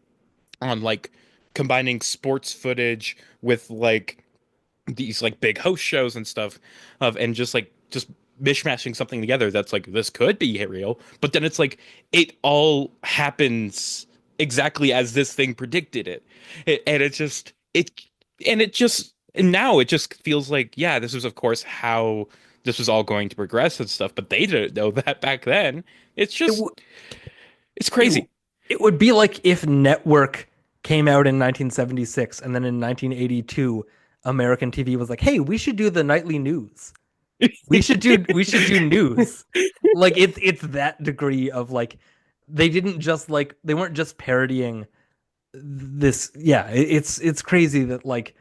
on like combining sports footage with like these like big host shows and stuff of and just mishmashing something together that's like this could be real, but then it's like it all happens exactly as this thing predicted and it just and now it just feels like yeah, this was of course how this was all going to progress and stuff, but they didn't know that back then. It's It just w it's it crazy. it would be like if Network came out in 1976 and then in 1982 American TV was like, "Hey, we should do the nightly news. We should do news." Like it's that degree of like they weren't just parodying this. Yeah, it's crazy that like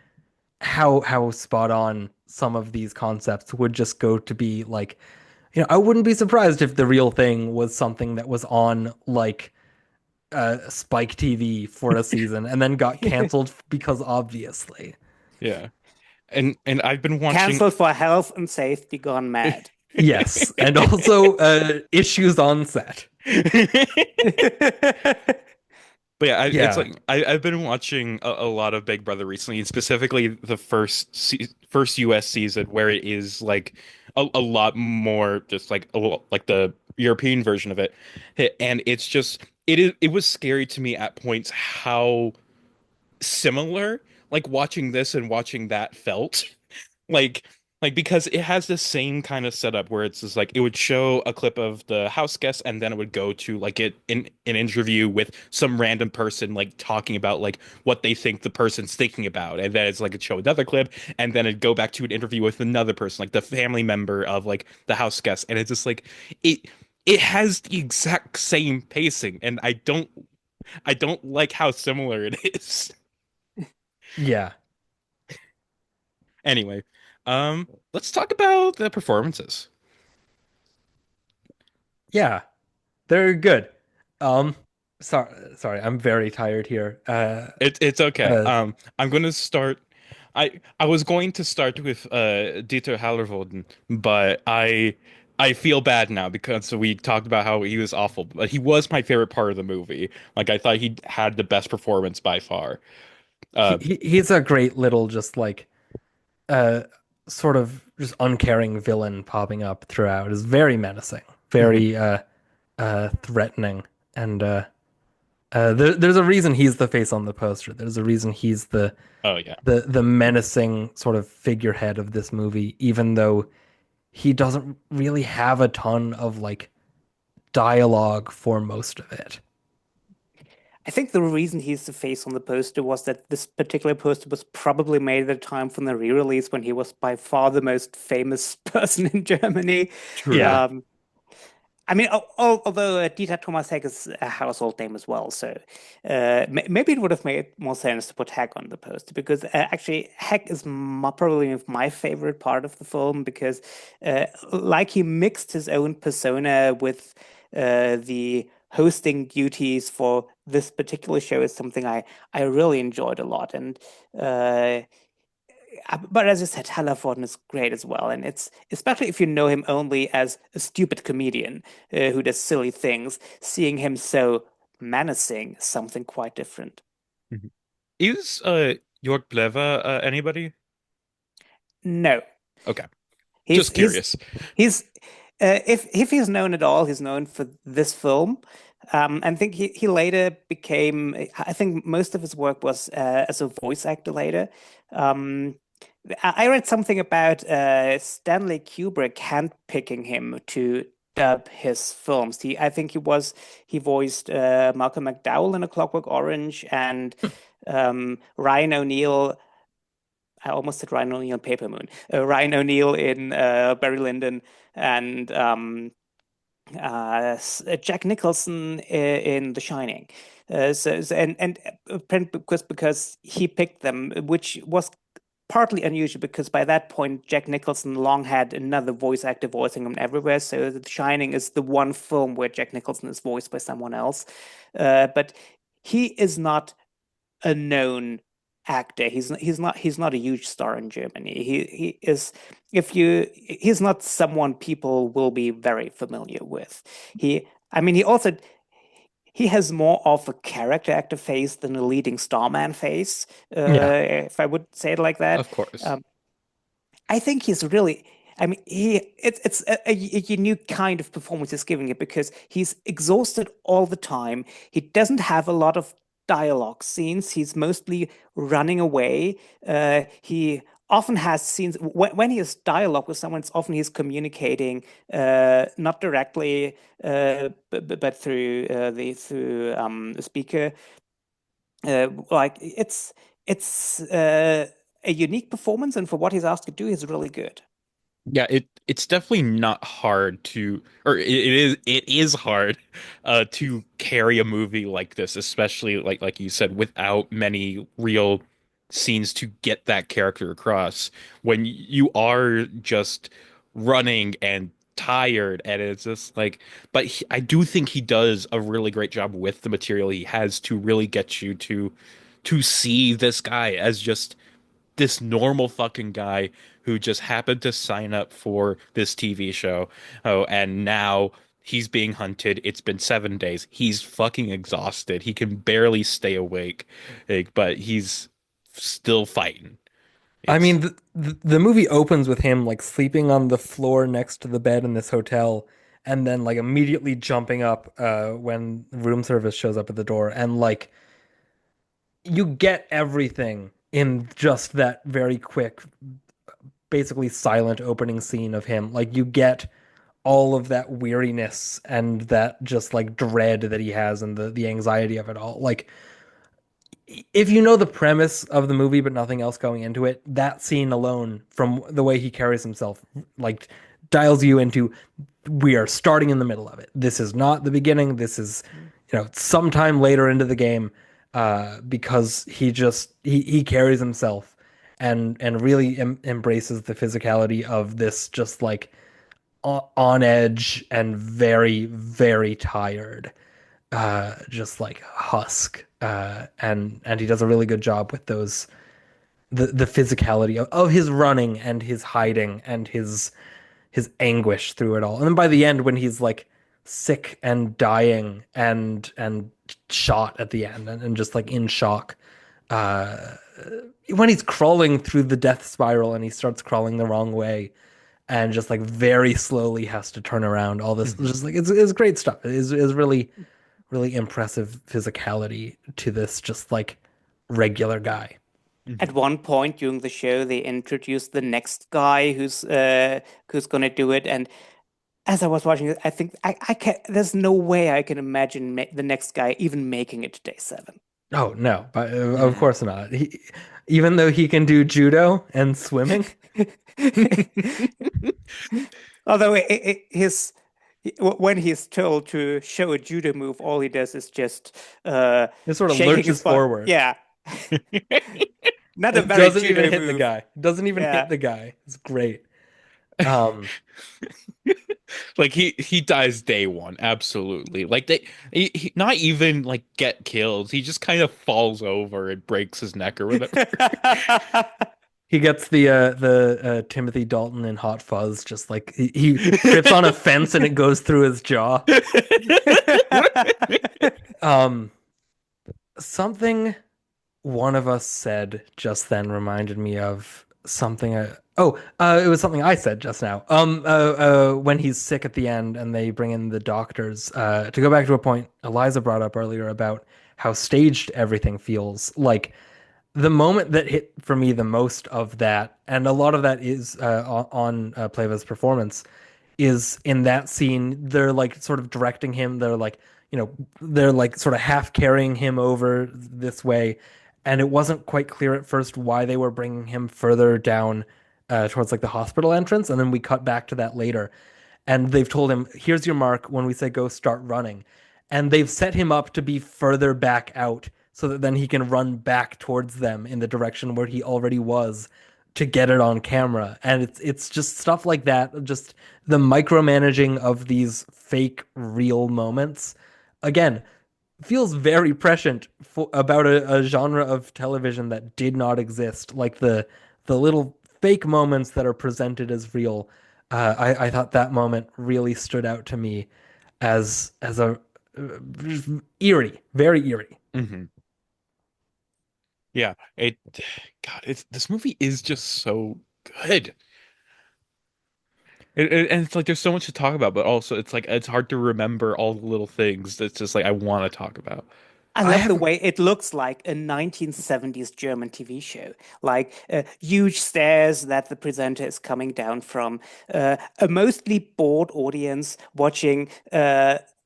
how spot on some of these concepts would just go to be like, I wouldn't be surprised if The Real Thing was something that was on like Spike TV for a season and then got canceled because obviously. Yeah, and I've been watching. Cancelled for health and safety gone mad. Yes, and also issues on set. But yeah, it's Yeah. like I've been watching a lot of Big Brother recently, and specifically the first US season where it is like a lot more just like like the European version of it, and it's just it was scary to me at points how similar like watching this and watching that felt. like because it has the same kind of setup where it's just like it would show a clip of the house guest and then it would go to like in an interview with some random person like talking about like what they think the person's thinking about, and then it's like it'd show another clip and then it'd go back to an interview with another person like the family member of like the house guest, and it's just like it it has the exact same pacing, and I don't like how similar it is. Yeah. Anyway, let's talk about the performances. Yeah. They're good. Um, sorry, I'm very tired here. It's okay. Uh, I'm gonna start. I was going to start with Dieter Hallervorden, but I feel bad now because we talked about how he was awful, but he was my favorite part of the movie. Like I thought he had the best performance by far. Uh, he's a great little just like uh sort of just uncaring villain popping up throughout. Is very menacing, mhm. very threatening, and there's a reason he's the face on the poster. There's a reason he's Oh yeah. the menacing sort of figurehead of this movie, even though he doesn't really have a ton of like dialogue for most of it. I think the reason he's the face on the poster was that this particular poster was probably made at a time from the re-release when he was by far the most famous person in Germany. True. Yeah. Um, I mean, although Dieter Thomas Heck is a household name as well, so maybe it would have made more sense to put Heck on the poster because actually Heck is probably my favorite part of the film because, like, he mixed his own persona with the hosting duties for this particular show is something I really enjoyed a lot, and uh, but as I said, Hallervorden is great as well, and it's especially if you know him only as a stupid comedian who does silly things. Seeing him so menacing is something quite different. Mhm. Is Jörg Bleva anybody? No, Okay, he's just he's curious. he's if he's known at all, he's known for this film. I think he later became. I think most of his work was as a voice actor later. Um, I read something about Stanley Kubrick handpicking him to dub his films. I think he voiced Malcolm McDowell in A Clockwork Orange and Ryan O'Neill. I almost said Ryan O'Neill in Paper Moon. Ryan O'Neill in Barry Lyndon and Jack Nicholson in The Shining. Because he picked them, which was partly unusual because by that point Jack Nicholson long had another voice actor voicing him everywhere. So The Shining is the one film where Jack Nicholson is voiced by someone else, but he is not a known actor. He's not a huge star in Germany. He is if you he's not someone people will be very familiar with. I mean he has more of a character actor face than a leading starman face, Yeah. if I would say it like that. Of course. Um, I think he's really. I mean, it's a unique kind of performance he's giving it because he's exhausted all the time. He doesn't have a lot of dialogue scenes. He's mostly running away. He often has scenes when he has dialogue with someone. It's often he's communicating not directly, but through the speaker. Like it's a unique performance, and for what he's asked to do, he's really good. Yeah, it's definitely not hard to, or it is hard to carry a movie like this, especially like you said, without many real scenes to get that character across when you are just running and tired and it's just like, but I do think he does a really great job with the material he has to really get you to see this guy as just this normal fucking guy who just happened to sign up for this TV show. Oh, and now he's being hunted. It's been 7 days. He's fucking exhausted. He can barely stay awake, like, but he's still fighting. I It's mean, the movie opens with him like sleeping on the floor next to the bed in this hotel, and then like immediately jumping up when room service shows up at the door, and like you get everything in just that very quick, basically silent opening scene of him. Like you get all of that weariness and that just like dread that he has and the anxiety of it all. Like if you know the premise of the movie but nothing else going into it, that scene alone, from the way he carries himself, like dials you into we are starting in the middle of it. This is not the beginning. This is, sometime later into the game, because he carries himself and really embraces the physicality of this just like on edge and very, very tired, just like husk. And he does a really good job with those the physicality of his running and his hiding and his anguish through it all. And then by the end, when he's like sick and dying and shot at the end and just like in shock, uh, when he's crawling through the death spiral and he starts crawling the wrong way and just like very slowly has to turn around, all this Mhm. just like it's great stuff. It is really really impressive physicality to this just like regular guy. At Mhm. one point during the show, they introduced the next guy who's gonna do it, and as I was watching it, I think I can. There's no way I can imagine the next guy even making it to day 7. Oh no, but of Mhm. course not. Even though he can do judo and swimming, Although when he's told to show a judo move, all he does is just it sort of shaking his lurches butt. forward. Yeah, not a It very doesn't even judo hit the move. guy. Doesn't even hit Yeah. the guy. It's great. Um, Like he dies day one, absolutely. Like he not even like get killed. He just kind of falls over and breaks his neck or whatever. he gets the Timothy Dalton in Hot Fuzz, just like he trips on a fence and it goes through his jaw. Um, something one of us said just then reminded me of something. It was something I said just now. When he's sick at the end and they bring in the doctors. To go back to a point Eliza brought up earlier about how staged everything feels. Like the moment that hit for me the most of that, and a lot of that is on Pleva's performance, is in that scene. They're like sort of directing him. They're like sort of half carrying him over this way, and it wasn't quite clear at first why they were bringing him further down towards like the hospital entrance, and then we cut back to that later, and they've told him, "Here's your mark when we say go start running," and they've set him up to be further back out so that then he can run back towards them in the direction where he already was to get it on camera. And it's just stuff like that, just the micromanaging of these fake real moments. Again, feels very prescient about a genre of television that did not exist, like the little fake moments that are presented as real. I thought that moment really stood out to me as a eerie, very eerie. Mhm. Yeah, God, it's this movie is just so good. And it's like there's so much to talk about, but also it's like it's hard to remember all the little things that's just like I want to talk about. I I love the have way it looks like a 1970s German TV show, like huge stairs that the presenter is coming down from, a mostly bored audience watching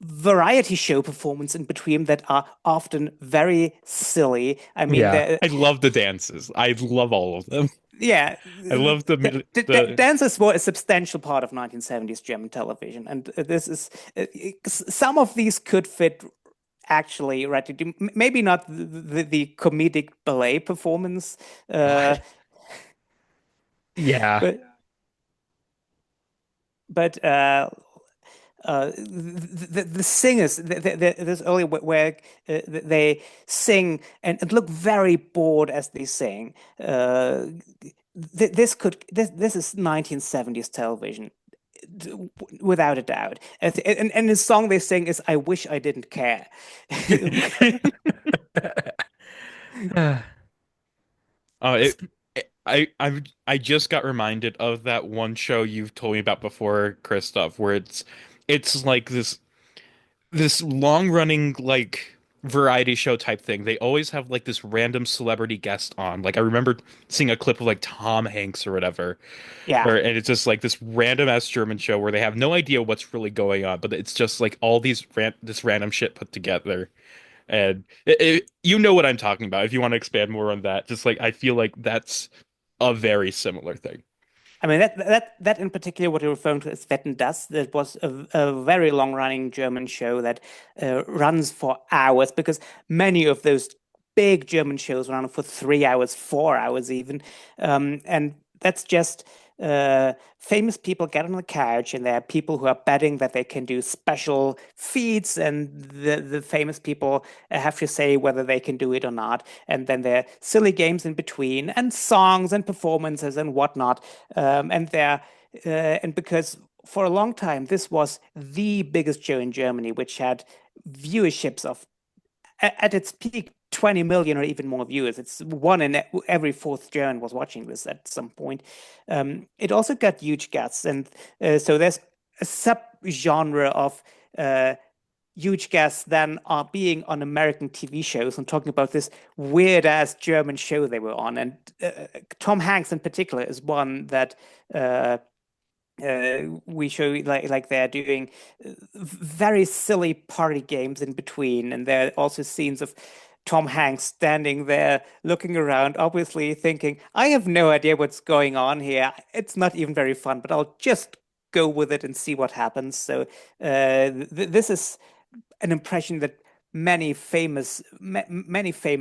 variety show performance in between that are often very silly. I mean, yeah. the I love the dances. I love all of them. yeah, I love the dances were a substantial part of 1970s German television, and this is some of these could fit actually right to do, maybe not the comedic ballet performance, uh God. Yeah. but the singers this earlier where they sing and look very bored as they sing. This is 1970s television without a doubt. And the song they sing is "I Wish I Didn't Care." Oh, I just got reminded of that one show you've told me about before, Christoph, where it's like this long running like variety show type thing. They always have like this random celebrity guest on. Like I remember seeing a clip of like Tom Hanks or whatever, Yeah. where and it's just like this random ass German show where they have no idea what's really going on, but it's just like all these this random shit put together. And you know what I'm talking about. If you want to expand more on that, just like I feel like that's a very similar thing. I mean that in particular, what you're referring to is Wetten das. That was a very long-running German show that runs for hours because many of those big German shows run for 3 hours, 4 hours even, and that's just famous people get on the couch, and there are people who are betting that they can do special feats, and the famous people have to say whether they can do it or not. And then there are silly games in between, and songs and performances and whatnot. And because for a long time this was the biggest show in Germany, which had viewerships of at its peak 20 million or even more viewers. It's one in every fourth German was watching this at some point. It also got huge guests, and so there's a sub-genre of huge guests then are being on American TV shows and talking about this weird ass German show they were on. And Tom Hanks in particular is one that uh, we show like they're doing very silly party games in between, and there are also scenes of Tom Hanks standing there looking around, obviously thinking, I have no idea what's going on here. It's not even very fun, but I'll just go with it and see what happens. So this is an impression that many famous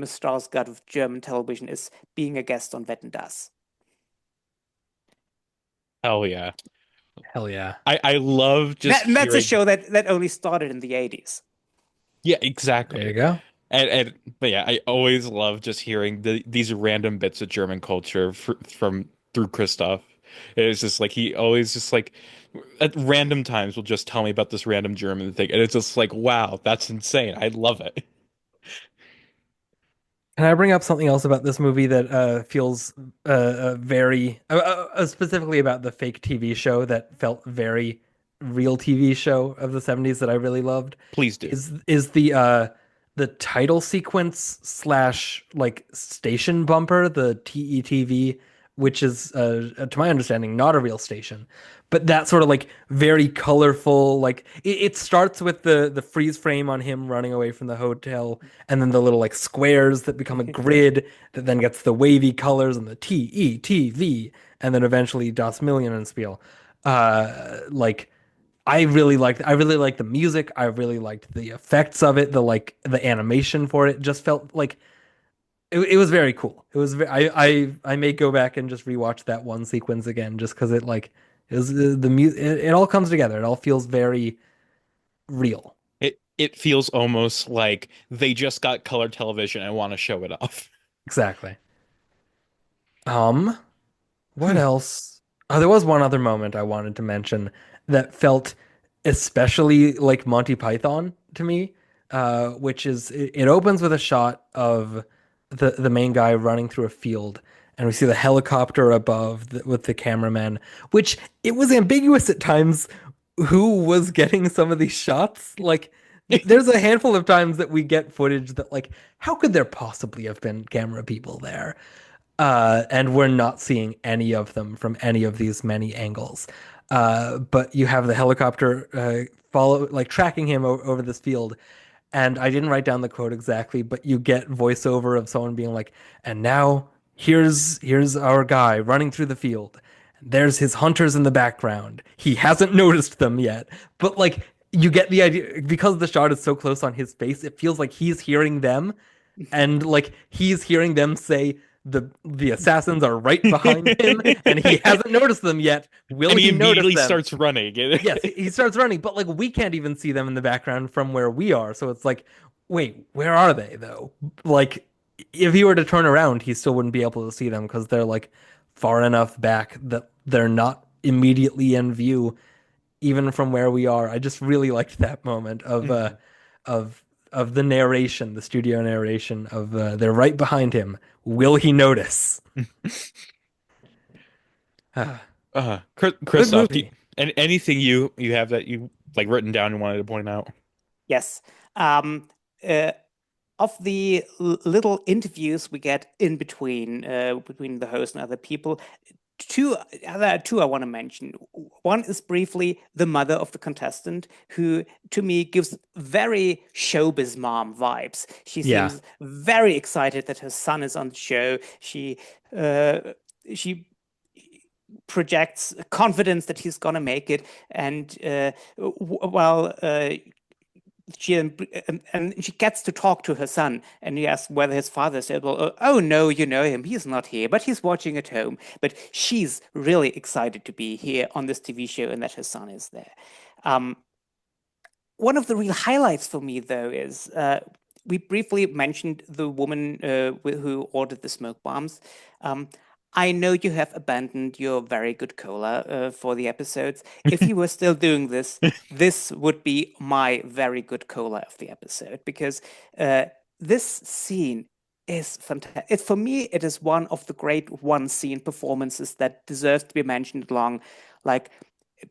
stars got of German television is being a guest on Wetten Das. Hell yeah. Hell yeah. I love just And that's a hearing. show that only started in the 80s. Yeah, There you exactly. go. And but yeah, I always love just hearing these random bits of German culture from through Christof. It's just like he always just like at random times will just tell me about this random German thing, and it's just like, wow, that's insane. I love it. Can I bring up something else about this movie that feels very specifically about the fake TV show that felt very real TV show of the 70s that I really loved? Please do. Is the title sequence slash like station bumper, the TETV, which is to my understanding not a real station, but that sort of like very colorful, like it starts with the freeze frame on him running away from the hotel, and then the little like squares that become a grid that then gets the wavy colors and the TETV, and then eventually Das Millionenspiel. Like I really liked the music. I really liked the effects of it. The animation for it just felt like it was very cool. It was I may go back and just rewatch that one sequence again just because it like it was the music. It all comes together. It all feels very real. It feels almost like they just got color television and want to show it off. Exactly. Um, what else? Oh, there was one other moment I wanted to mention that felt especially like Monty Python to me, which is it opens with a shot of the main guy running through a field, and we see the helicopter above with the cameraman, which it was ambiguous at times who was getting some of these shots. Like, there's a handful of times that we get footage that like, how could there possibly have been camera people there? And we're not seeing any of them from any of these many angles. But you have the helicopter follow, like tracking him over this field. And I didn't write down the quote exactly, but you get voiceover of someone being like, "And now here's our guy running through the field. There's his hunters in the background. He hasn't noticed them yet." But like you get the idea because the shot is so close on his face, it feels like he's hearing them and like he's hearing them say the assassins are right behind him and he hasn't noticed them yet. Will And he he notice immediately them? starts running. Yes, he starts running, but like we can't even see them in the background from where we are. So it's like, wait, where are they though? Like if he were to turn around, he still wouldn't be able to see them because they're like far enough back that they're not immediately in view even from where we are. I just really liked that moment Mhm. of of the narration, the studio narration of they're right behind him. Will he notice? Good Christoph, movie. and anything you have that you like written down and wanted to point out? Yes. Um, uh, of the little interviews we get in between between the host and other people, two I want to mention. One is briefly the mother of the contestant, who to me gives very showbiz mom vibes. She Yeah. seems very excited that her son is on the show. Uh, she projects confidence that he's gonna make it, and well, and she gets to talk to her son, and he asks whether his father said, "Well, oh no, you know him. He's not here, but he's watching at home." But she's really excited to be here on this TV show and that her son is there. Um, One of the real highlights for me, though, is we briefly mentioned the woman who ordered the smoke bombs. Um, I know you have abandoned your very good cola for the episodes. If you were still doing this, this would be my very good cola of the episode, because this scene is fantastic. For me, it is one of the great one scene performances that deserves to be mentioned along, like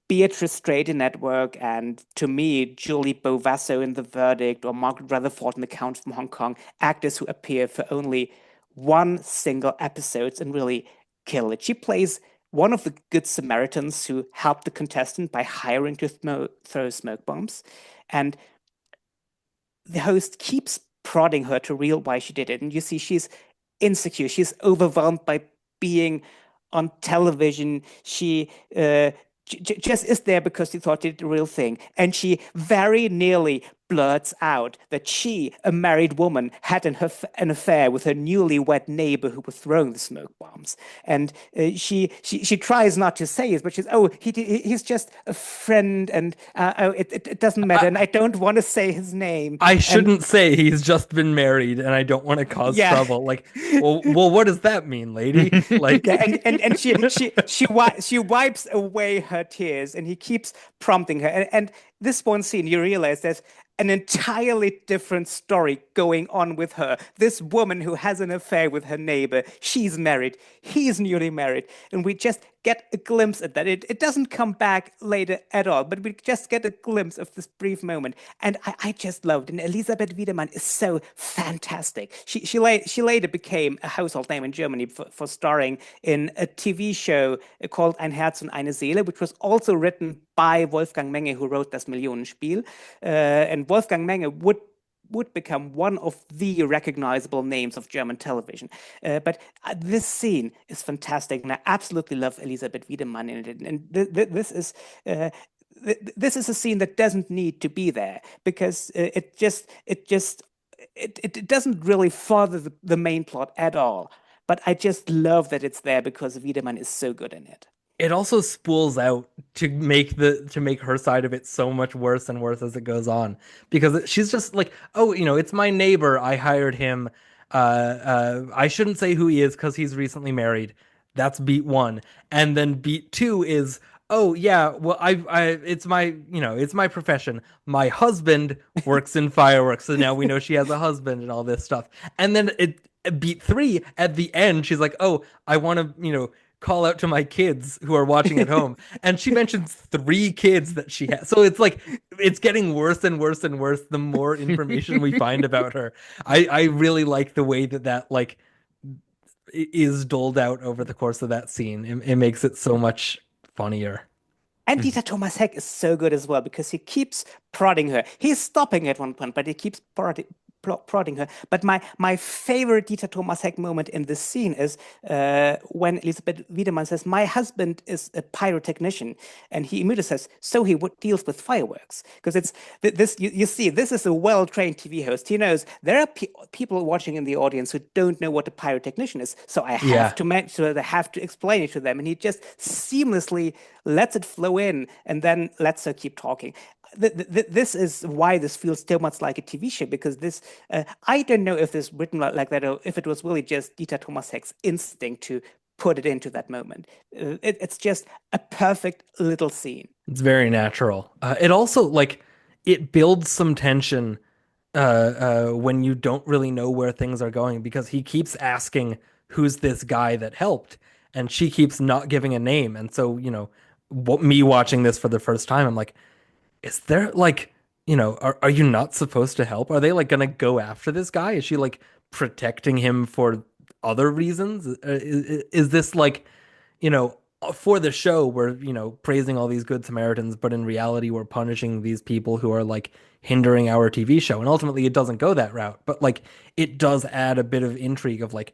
Beatrice Straight in Network, and to me, Julie Bovasso in The Verdict, or Margaret Rutherford in The Count from Hong Kong, actors who appear for only one single episode and really kill it. She plays one of the Good Samaritans who helped the contestant by hiring to throw smoke bombs. And the host keeps prodding her to reveal why she did it. And you see she's insecure. She's overwhelmed by being on television. She just is there because she thought it the real thing. And she very nearly blurts out that she, a married woman, had an affair with her newlywed neighbor who was throwing the smoke bombs. And she tries not to say it, but she's, oh, he's just a friend, and oh, it doesn't matter, I, and I don't want to say his name. I And shouldn't say he's just been married and I don't want to cause yeah. trouble. Like, well, what does that mean, lady? Like, Yeah, and she wipes away her tears, and he keeps prompting her. And this one scene, you realize there's an entirely different story going on with her. This woman who has an affair with her neighbor, she's married, he's newly married, and we just get a glimpse at that. It doesn't come back later at all, but we just get a glimpse of this brief moment. And I just loved it. And Elisabeth Wiedemann is so fantastic. She later became a household name in Germany for starring in a TV show called Ein Herz und eine Seele, which was also written by Wolfgang Menge, who wrote Das Millionenspiel. And Wolfgang Menge would become one of the recognizable names of German television. But this scene is fantastic, and I absolutely love Elisabeth Wiedemann in it. And this is a scene that doesn't need to be there, because it doesn't really further the main plot at all. But I just love that it's there because Wiedemann is so good in it. it also spools out to make her side of it so much worse and worse as it goes on, because she's just like, oh, it's my neighbor, I hired him, I shouldn't say who he is because he's recently married. That's beat one. And then beat two is, oh yeah, well, it's my profession, my husband works in fireworks, so now we know she has a husband and all this stuff. And then it beat three at the end, she's like, oh, I want to, call out to my kids who are watching at home. And she mentions three kids that she has. So it's like, it's getting worse and worse and worse the more information we find about her. I really like the way that like is doled out over the course of that scene. It makes it so much funnier. And Dieter Thomas Heck is so good as well, because he keeps prodding her. He's stopping at one point, but he keeps prodding her. But my favorite Dieter Thomas Heck moment in this scene is when Elisabeth Wiedemann says, "My husband is a pyrotechnician," and he immediately says, "So he deals with fireworks," because it's this. You see, this is a well-trained TV host. He knows there are people watching in the audience who don't know what a pyrotechnician is, so I have to mention, I have to explain it to them, and he just seamlessly lets it flow in, and then lets her keep talking. This is why this feels so much like a TV show, because this I don't know if this written like that, or if it was really just Dieter Thomas Heck's instinct to put it into that moment. It's just a perfect little scene. It's very natural. It also like it builds some tension when you don't really know where things are going, because he keeps asking who's this guy that helped, and she keeps not giving a name. And so, me watching this for the first time, I'm like, is there like, are you not supposed to help? Are they like gonna go after this guy? Is she like protecting him for other reasons? Is this like, you know, for the show, we're, praising all these good Samaritans, but in reality, we're punishing these people who are like hindering our TV show. And ultimately, it doesn't go that route, but like it does add a bit of intrigue of like,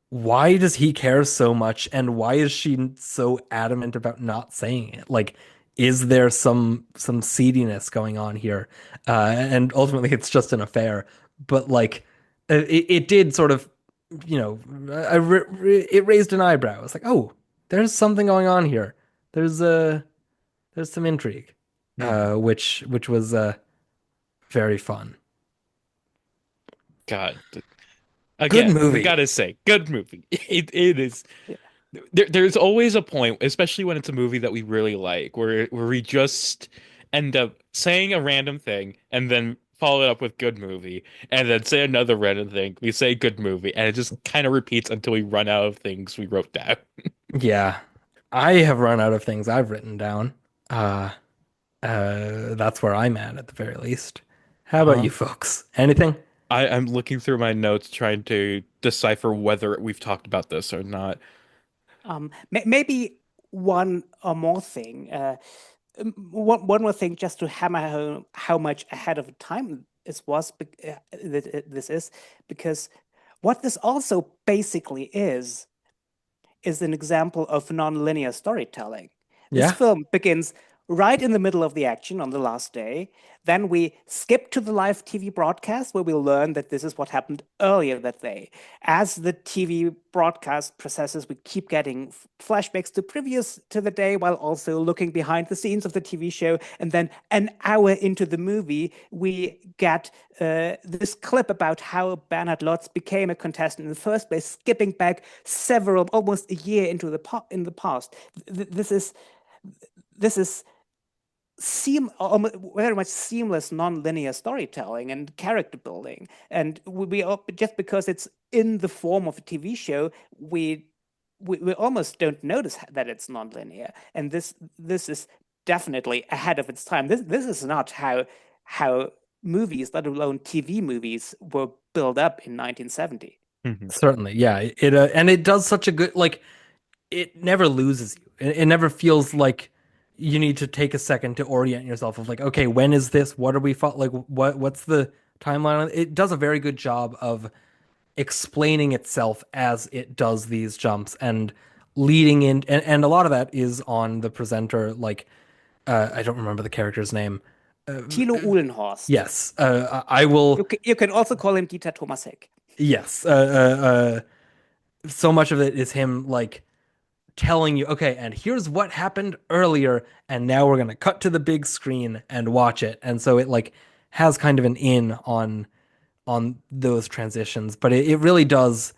why does he care so much and why is she so adamant about not saying it? Like, is there some seediness going on here? And ultimately, it's just an affair. But like, it did sort of, it raised an eyebrow. It's like, oh, there's something going on here. There's there's some intrigue, Mhm. which was very fun. God, Good again, we movie. gotta say, good movie. It is. Yeah. There's always a point, especially when it's a movie that we really like, where we just end up saying a random thing and then follow it up with good movie, and then say another random thing. We say good movie, and it just kind of repeats until we run out of things we wrote down. Yeah, I have run out of things I've written down. Uh, that's where I'm at the very least. How about Huh? you folks? Anything? I'm looking through my notes trying to decipher whether we've talked about this or not. Maybe one or more thing. One more thing, just to hammer home how much ahead of time this is, because what this also basically is an example of non-linear storytelling. This Yeah. film begins right in the middle of the action on the last day. Then we skip to the live TV broadcast where we learn that this is what happened earlier that day. As the TV broadcast processes, we keep getting flashbacks to previous to the day while also looking behind the scenes of the TV show. And then an hour into the movie, we get this clip about how Bernhard Lotz became a contestant in the first place, skipping back several, almost a year into in the past. This is very much seamless non-linear storytelling and character building. And just because it's in the form of a TV show, we almost don't notice that it's non-linear. And this is definitely ahead of its time. This is not how movies, let alone TV movies, were built up in 1970. Mhm. Certainly. Yeah. And it does such a good like it never loses you. It never feels like you need to take a second to orient yourself of like, okay, when is this? What are we like what's the timeline on it? It does a very good job of explaining itself as it does these jumps and leading in and a lot of that is on the presenter like I don't remember the character's name. Thilo Uhlenhorst. Yes, I will. You can also call him Dieter Thomasek. Yes, so much of it is him like telling you, okay, and here's what happened earlier, and now we're gonna cut to the big screen and watch it. And so it like has kind of an in on those transitions, but it really does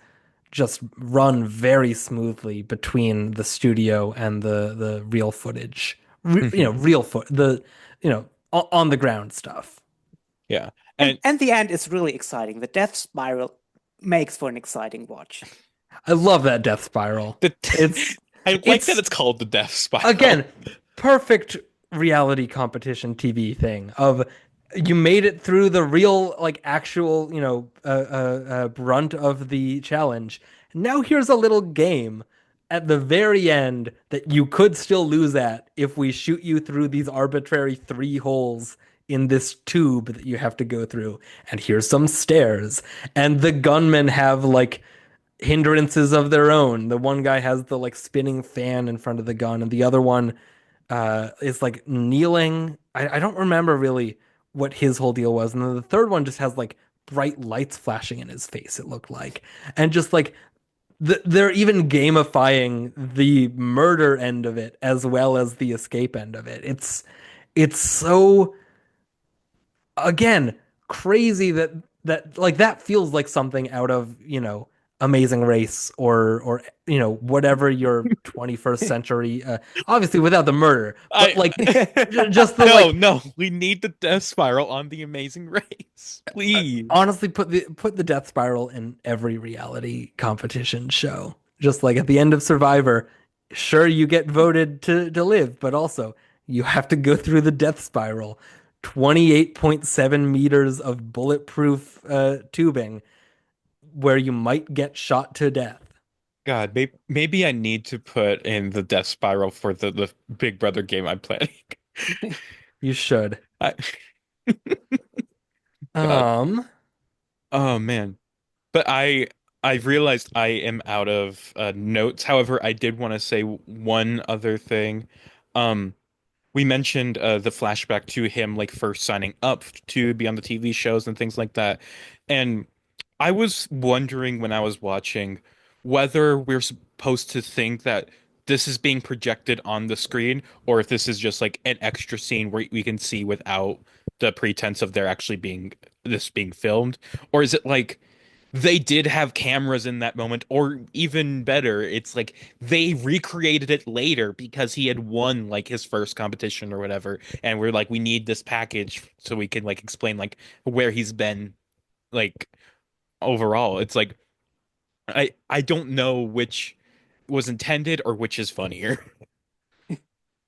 just run very smoothly between the studio and the real footage. Mhm. Real foot the on the ground stuff. Yeah. And And the end is really exciting. The death spiral makes for an exciting watch. I love that death spiral. the It's I like that it's it's called the Death Spiral. again perfect reality competition TV thing of you made it through the real like actual brunt of the challenge. Now here's a little game at the very end that you could still lose at if we shoot you through these arbitrary three holes in this tube that you have to go through. And here's some stairs. And the gunmen have like hindrances of their own. The one guy has the like spinning fan in front of the gun, and the other one is like kneeling. I don't remember really what his whole deal was. And then the third one just has like bright lights flashing in his face, it looked like. And just like they're even gamifying the murder end of it as well as the escape end of it. It's so again crazy that like that feels like something out of Amazing Race or whatever your 21st century obviously without the murder but I like just the no, like no, we need the Death Spiral on the Amazing Race. Please. honestly put the death spiral in every reality competition show just like at the end of Survivor. Sure, you get voted to live, but also you have to go through the death spiral. 28.7 meters of bulletproof tubing where you might get shot to death. God, maybe I need to put in the death spiral for the Big Brother game I'm planning. You should. I, God, Um, oh man. But I've realized I am out of notes. However, I did want to say one other thing. Um, we mentioned the flashback to him like first signing up to be on the TV shows and things like that. And I was wondering when I was watching whether we're supposed to think that this is being projected on the screen or if this is just like an extra scene where we can see without the pretense of there actually being this being filmed, or is it like they did have cameras in that moment, or even better, it's like they recreated it later because he had won like his first competition or whatever, and we're like, we need this package so we can like explain like where he's been like overall. It's like I don't know which was intended or which is funnier.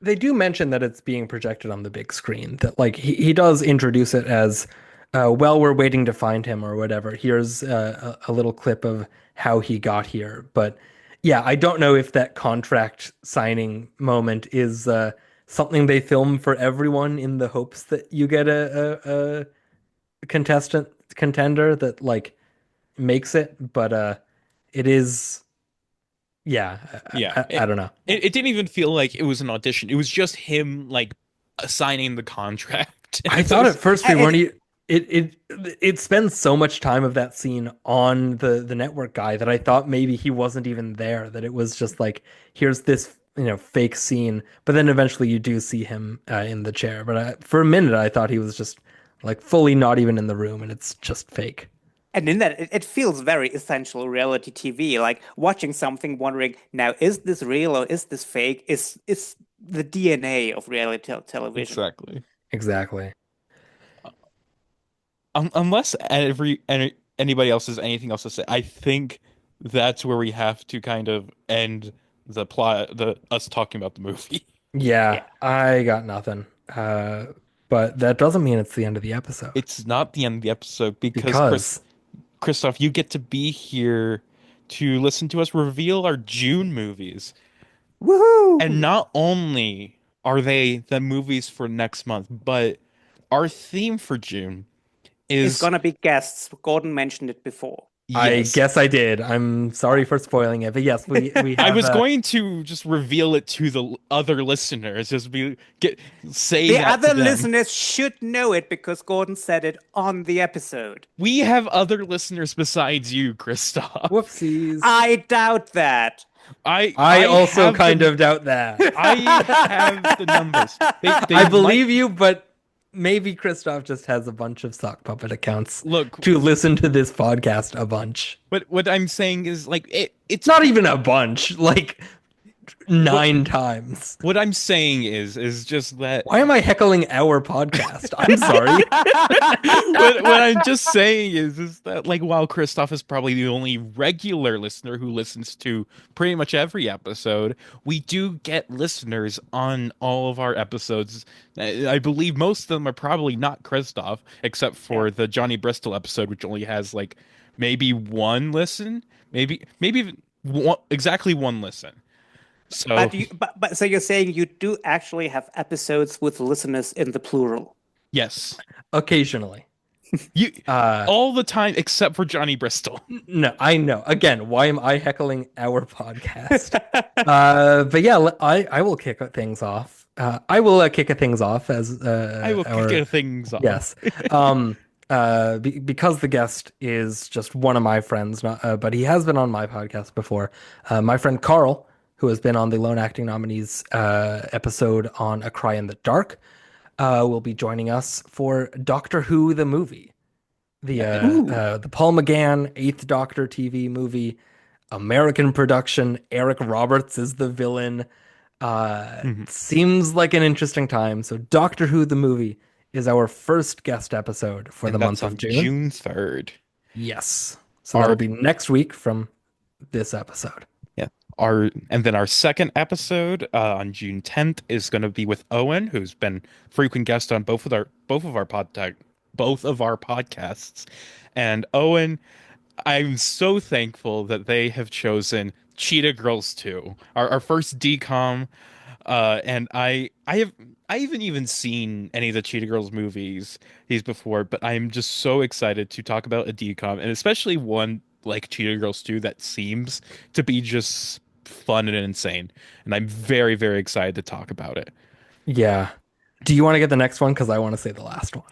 they do mention that it's being projected on the big screen. That like he does introduce it as, well, we're waiting to find him or whatever. Here's a little clip of how he got here. But yeah, I don't know if that contract signing moment is something they film for everyone in the hopes that you get a contender that like makes it. But it is, yeah, Yeah, I don't know. it didn't even feel like it was an audition. It was just him like signing the contract. And I it's thought at just, first we weren't. I, It spends so much time of that scene on the network guy that I thought maybe he wasn't even there. That it was just like, here's this fake scene. But then eventually you do see him in the chair. But for a minute I thought he was just like fully not even in the room, and it's just fake. and in that, it feels very essential reality TV. Like watching something, wondering now, is this real or is this fake? Is the DNA of reality television. exactly. Exactly. Unless anybody else has anything else to say, I think that's where we have to kind of end the plot, the us talking about the movie. Yeah, Yeah. I got nothing. But that doesn't mean it's the end of the episode It's not the end of the episode because because Christoph, you get to be here to listen to us reveal our June movies. And Woohoo! not only are they the movies for next month, but our theme for June It's is gonna be guests. Gordon mentioned it before. I yes. guess I did. I'm sorry for spoiling it, but yes, we I have was going to just reveal it to the other listeners, just say The that to other them. listeners should know it because Gordon said it on the episode. We have other listeners besides you, Christoph. whoopsies. I doubt that. I I also have kind the of doubt that. I have the numbers. They I might believe you, but maybe Christoph just has a bunch of sock puppet accounts look. to listen to this podcast a bunch. What I'm saying is like it's Not even a bunch, like what 9 times. what I'm saying is just that Why am I heckling our podcast? I'm sorry. what I'm just saying is that like while Christoph is probably the only regular listener who listens to pretty much every episode, we do get listeners on all of our episodes. I believe most of them are probably not Christoph, except Yeah. for the Johnny Bristol episode, which only has like maybe one listen, maybe even one, exactly one listen. So But so you're saying you do actually have episodes with listeners in the plural. yes, Occasionally. you Uh all the time except for Johnny Bristol. no, I know. Again, why am I heckling our podcast? But yeah, I will kick things off. I will kick things off as I will our kick things off. yes. Because the guest is just one of my friends, not, but he has been on my podcast before. My friend Carl, who has been on the Lone Acting Nominees episode on A Cry in the Dark, will be joining us for Doctor Who the movie, Ooh. the Paul McGann Eighth Doctor TV movie, American production. Eric Roberts is the villain. Mhm. Seems like an interesting time. So Doctor Who the movie is our first guest episode for the And that's month of on June. June 3rd. Yes. So that'll Our be next week from this episode. yeah, our and then our second episode on June 10th is going to be with Owen, who's been frequent guest on both of our podcasts. And Owen, I'm so thankful that they have chosen Cheetah Girls 2, our first DCOM. And I haven't even seen any of the Cheetah Girls movies these before, but I'm just so excited to talk about a DCOM, and especially one like Cheetah Girls 2 that seems to be just fun and insane. And I'm very, very excited to talk about it. Yeah. Do you want to get the next one? Because I want to say the last one.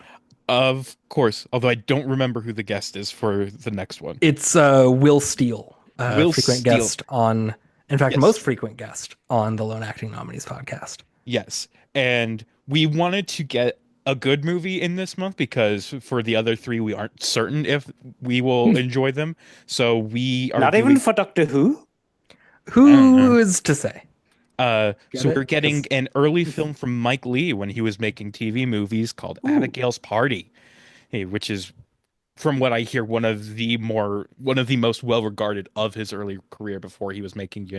Of course, although I don't remember who the guest is for the next one. It's Will Steele, Will frequent Steele. guest on, in fact, Yes. most frequent guest on the Lone Acting Nominees podcast. Yes. And we wanted to get a good movie in this month because for the other three, we aren't certain if we will enjoy them. So we are Not even doing, for Doctor Who? I don't know. Who is to say? Get So it? we're getting 'Cause- an early film from Mike Lee when he was making TV movies called Ooh. Abigail's Party, which is, from what I hear, one of the most well regarded of his early career before he was making,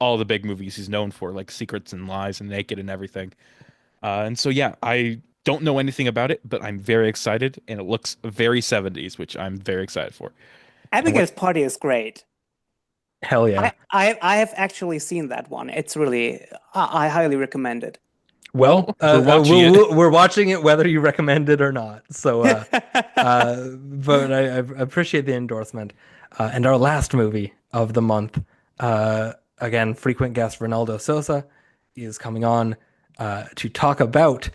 all the big movies he's known for, like Secrets and Lies and Naked and everything. And so yeah, I don't know anything about it, but I'm very excited, and it looks very 70s, which I'm very excited for. Abigail's Party is great. Hell yeah. I have actually seen that one. It's really, I highly recommend it. Well, we're watching it. we're watching it whether you recommend it or not. So, but I appreciate the endorsement. And our last movie of the month, again, frequent guest Ronaldo Sosa is coming on to talk about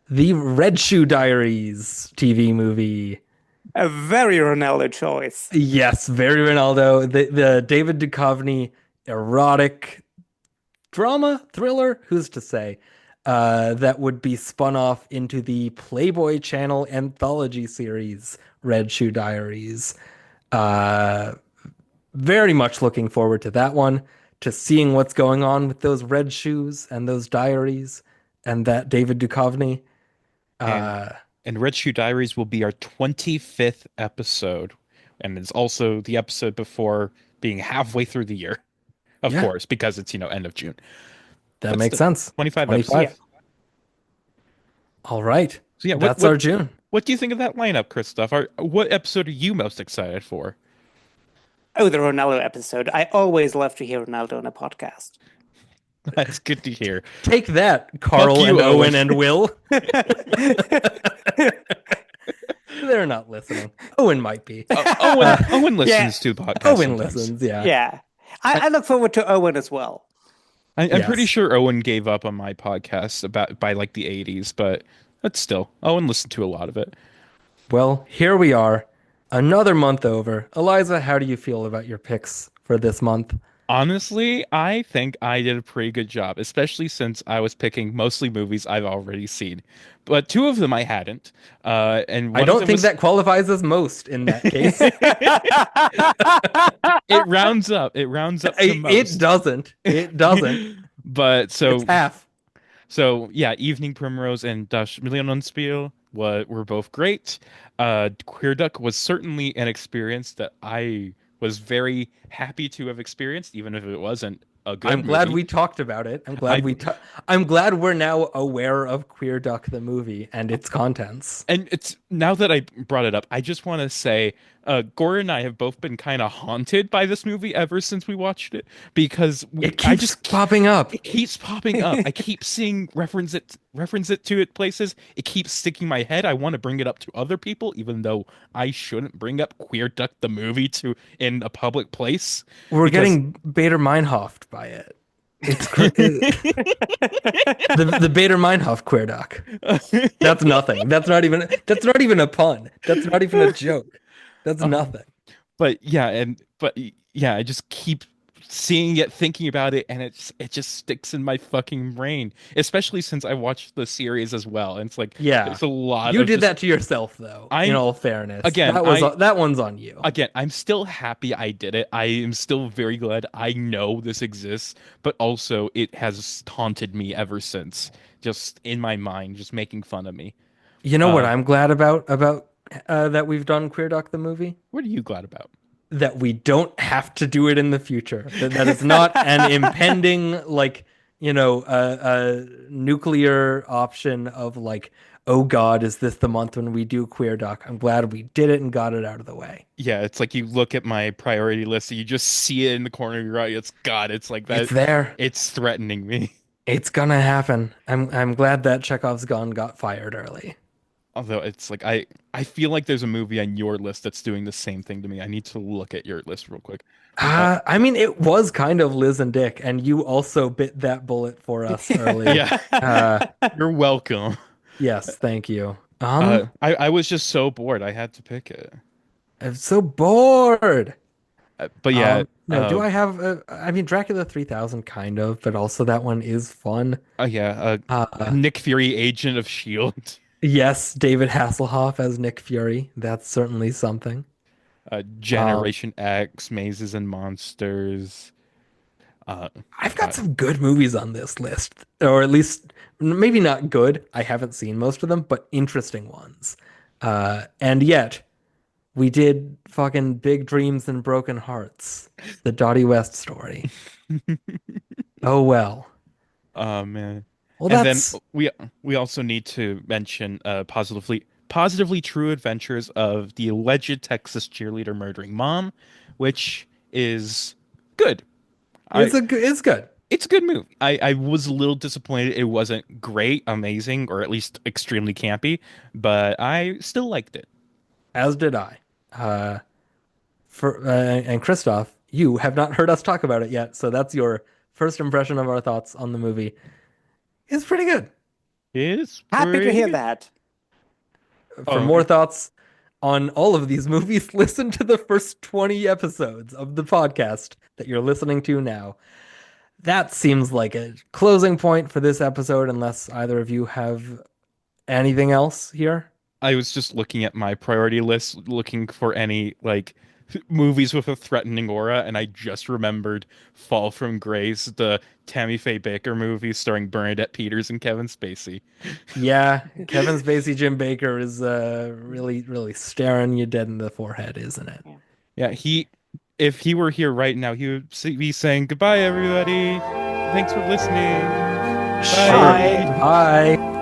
the Red Shoe Diaries TV movie. A very Ronaldo choice. Yes, very Ronaldo. The David Duchovny erotic drama thriller, who's to say, that would be spun off into the Playboy Channel anthology series Red Shoe Diaries. Very much looking forward to that one, to seeing what's going on with those red shoes and those diaries and that David Duchovny. And Red Shoe Diaries will be our 25th episode, and it's also the episode before being halfway through the year, of Yeah. course, because it's end of June. That But makes still, sense. 25 25. episodes. All right. So yeah, That's our June. What do you think of that lineup, Christoph? What episode are you most excited for? Oh, the Ronaldo episode. I always love to hear Ronaldo on a podcast. That's good to hear. Take that, Carl you, and Owen. Owen and Will. They're not listening. Owen might be. Owen listens to the podcast. Owen sometimes. listens, yeah. Yeah. I look forward to Owen as well. I'm pretty Yes. sure Owen gave up on my podcast by like the 80s, but still, Owen listened to a lot of it. Well, here we are. Another month over. Eliza, how do you feel about your picks for this month? Honestly, I think I did a pretty good job, especially since I was picking mostly movies I've already seen. But two of them I hadn't. And one I of don't them think was, that qualifies as most in that case. it rounds up. It rounds up to most. It doesn't. It doesn't. But It's half. So yeah, Evening Primrose and Das Millionenspiel were both great. Queer Duck was certainly an experience that I was very happy to have experienced, even if it wasn't a good I'm glad movie. we talked about it. I'm glad we're now aware of Queer Duck the movie and its contents. And it's now that I brought it up, I just want to say, Gordon and I have both been kind of haunted by this movie ever since we watched it because It keeps popping up. It keeps popping up. I keep seeing reference it to it places. It keeps sticking in my head. I want to bring it up to other people, even though I shouldn't bring up Queer Duck the movie in a public place. We're because- getting Bader Meinhofed by it. It's the Bader Meinhof Queer Duck. That's nothing. That's not even a pun. That's not even a joke. That's nothing. But yeah, I just keep seeing it, thinking about it, and it just sticks in my fucking brain. Especially since I watched the series as well, and it's like Yeah. it's a lot. You of did just, that to yourself, though. In all fairness, again, that one's on you. Again, I'm still happy I did it. I am still very glad I know this exists, but also it has haunted me ever since. Just in my mind, just making fun of me. You know what I'm glad about that we've done Queer Duck the movie? What are you glad about? That we don't have to do it in the future. That it's not an impending a nuclear option of like, oh God, is this the month when we do Queer Doc? I'm glad we did it and got it out of the way. Yeah, it's like you look at my priority list, and you just see it in the corner of your eye. It's God, it's like It's that. there. It's threatening me. It's gonna happen. I'm glad that Chekhov's gun got fired early. Although it's like I feel like there's a movie on your list that's doing the same thing to me. I need to look at your list real quick. Uh, I mean, it was kind of Liz and Dick, and you also bit that bullet for us early. yeah, Uh, you're welcome. yes, thank you. I was just so bored. I had to pick it. I'm so bored. But yeah, No, do I have I mean, Dracula 3000 kind of, but also that one is fun. yeah, Uh, Nick Fury, Agent of Shield, yes, David Hasselhoff as Nick Fury. That's certainly something. Um, Generation X, Mazes and Monsters. Uh, I've got God, some good movies on this list, or at least maybe not good. I haven't seen most of them, but interesting ones. And yet we did fucking Big Dreams and Broken Hearts, the Dottie West story. Oh well. oh man. Well, And then that's we also need to mention positively true adventures of the alleged Texas cheerleader murdering mom, which is good. I it's good. It's a good movie. I was a little disappointed it wasn't great, amazing, or at least extremely campy, but I still liked it. As did I. Uh, and Christoph, you have not heard us talk about it yet, so that's your first impression of our thoughts on the movie. It's pretty good. It's Happy to pretty hear good. that. For Oh, more thoughts on all of these movies, listen to the first 20 episodes of the podcast that you're listening to now. That seems like a closing point for this episode, unless either of you have anything else here. I was just looking at my priority list, looking for any like movies with a threatening aura, and I just remembered Fall from Grace, the Tammy Faye Baker movie starring Bernadette Peters and Kevin Spacey. Yeah, Kevin Spacey, Jim Baker is really, really staring you dead in the forehead, isn't it? Yeah. Yeah, if he were here right now, he would be saying goodbye, everybody. Thanks for listening. Sure. Bye. Bye. Bye.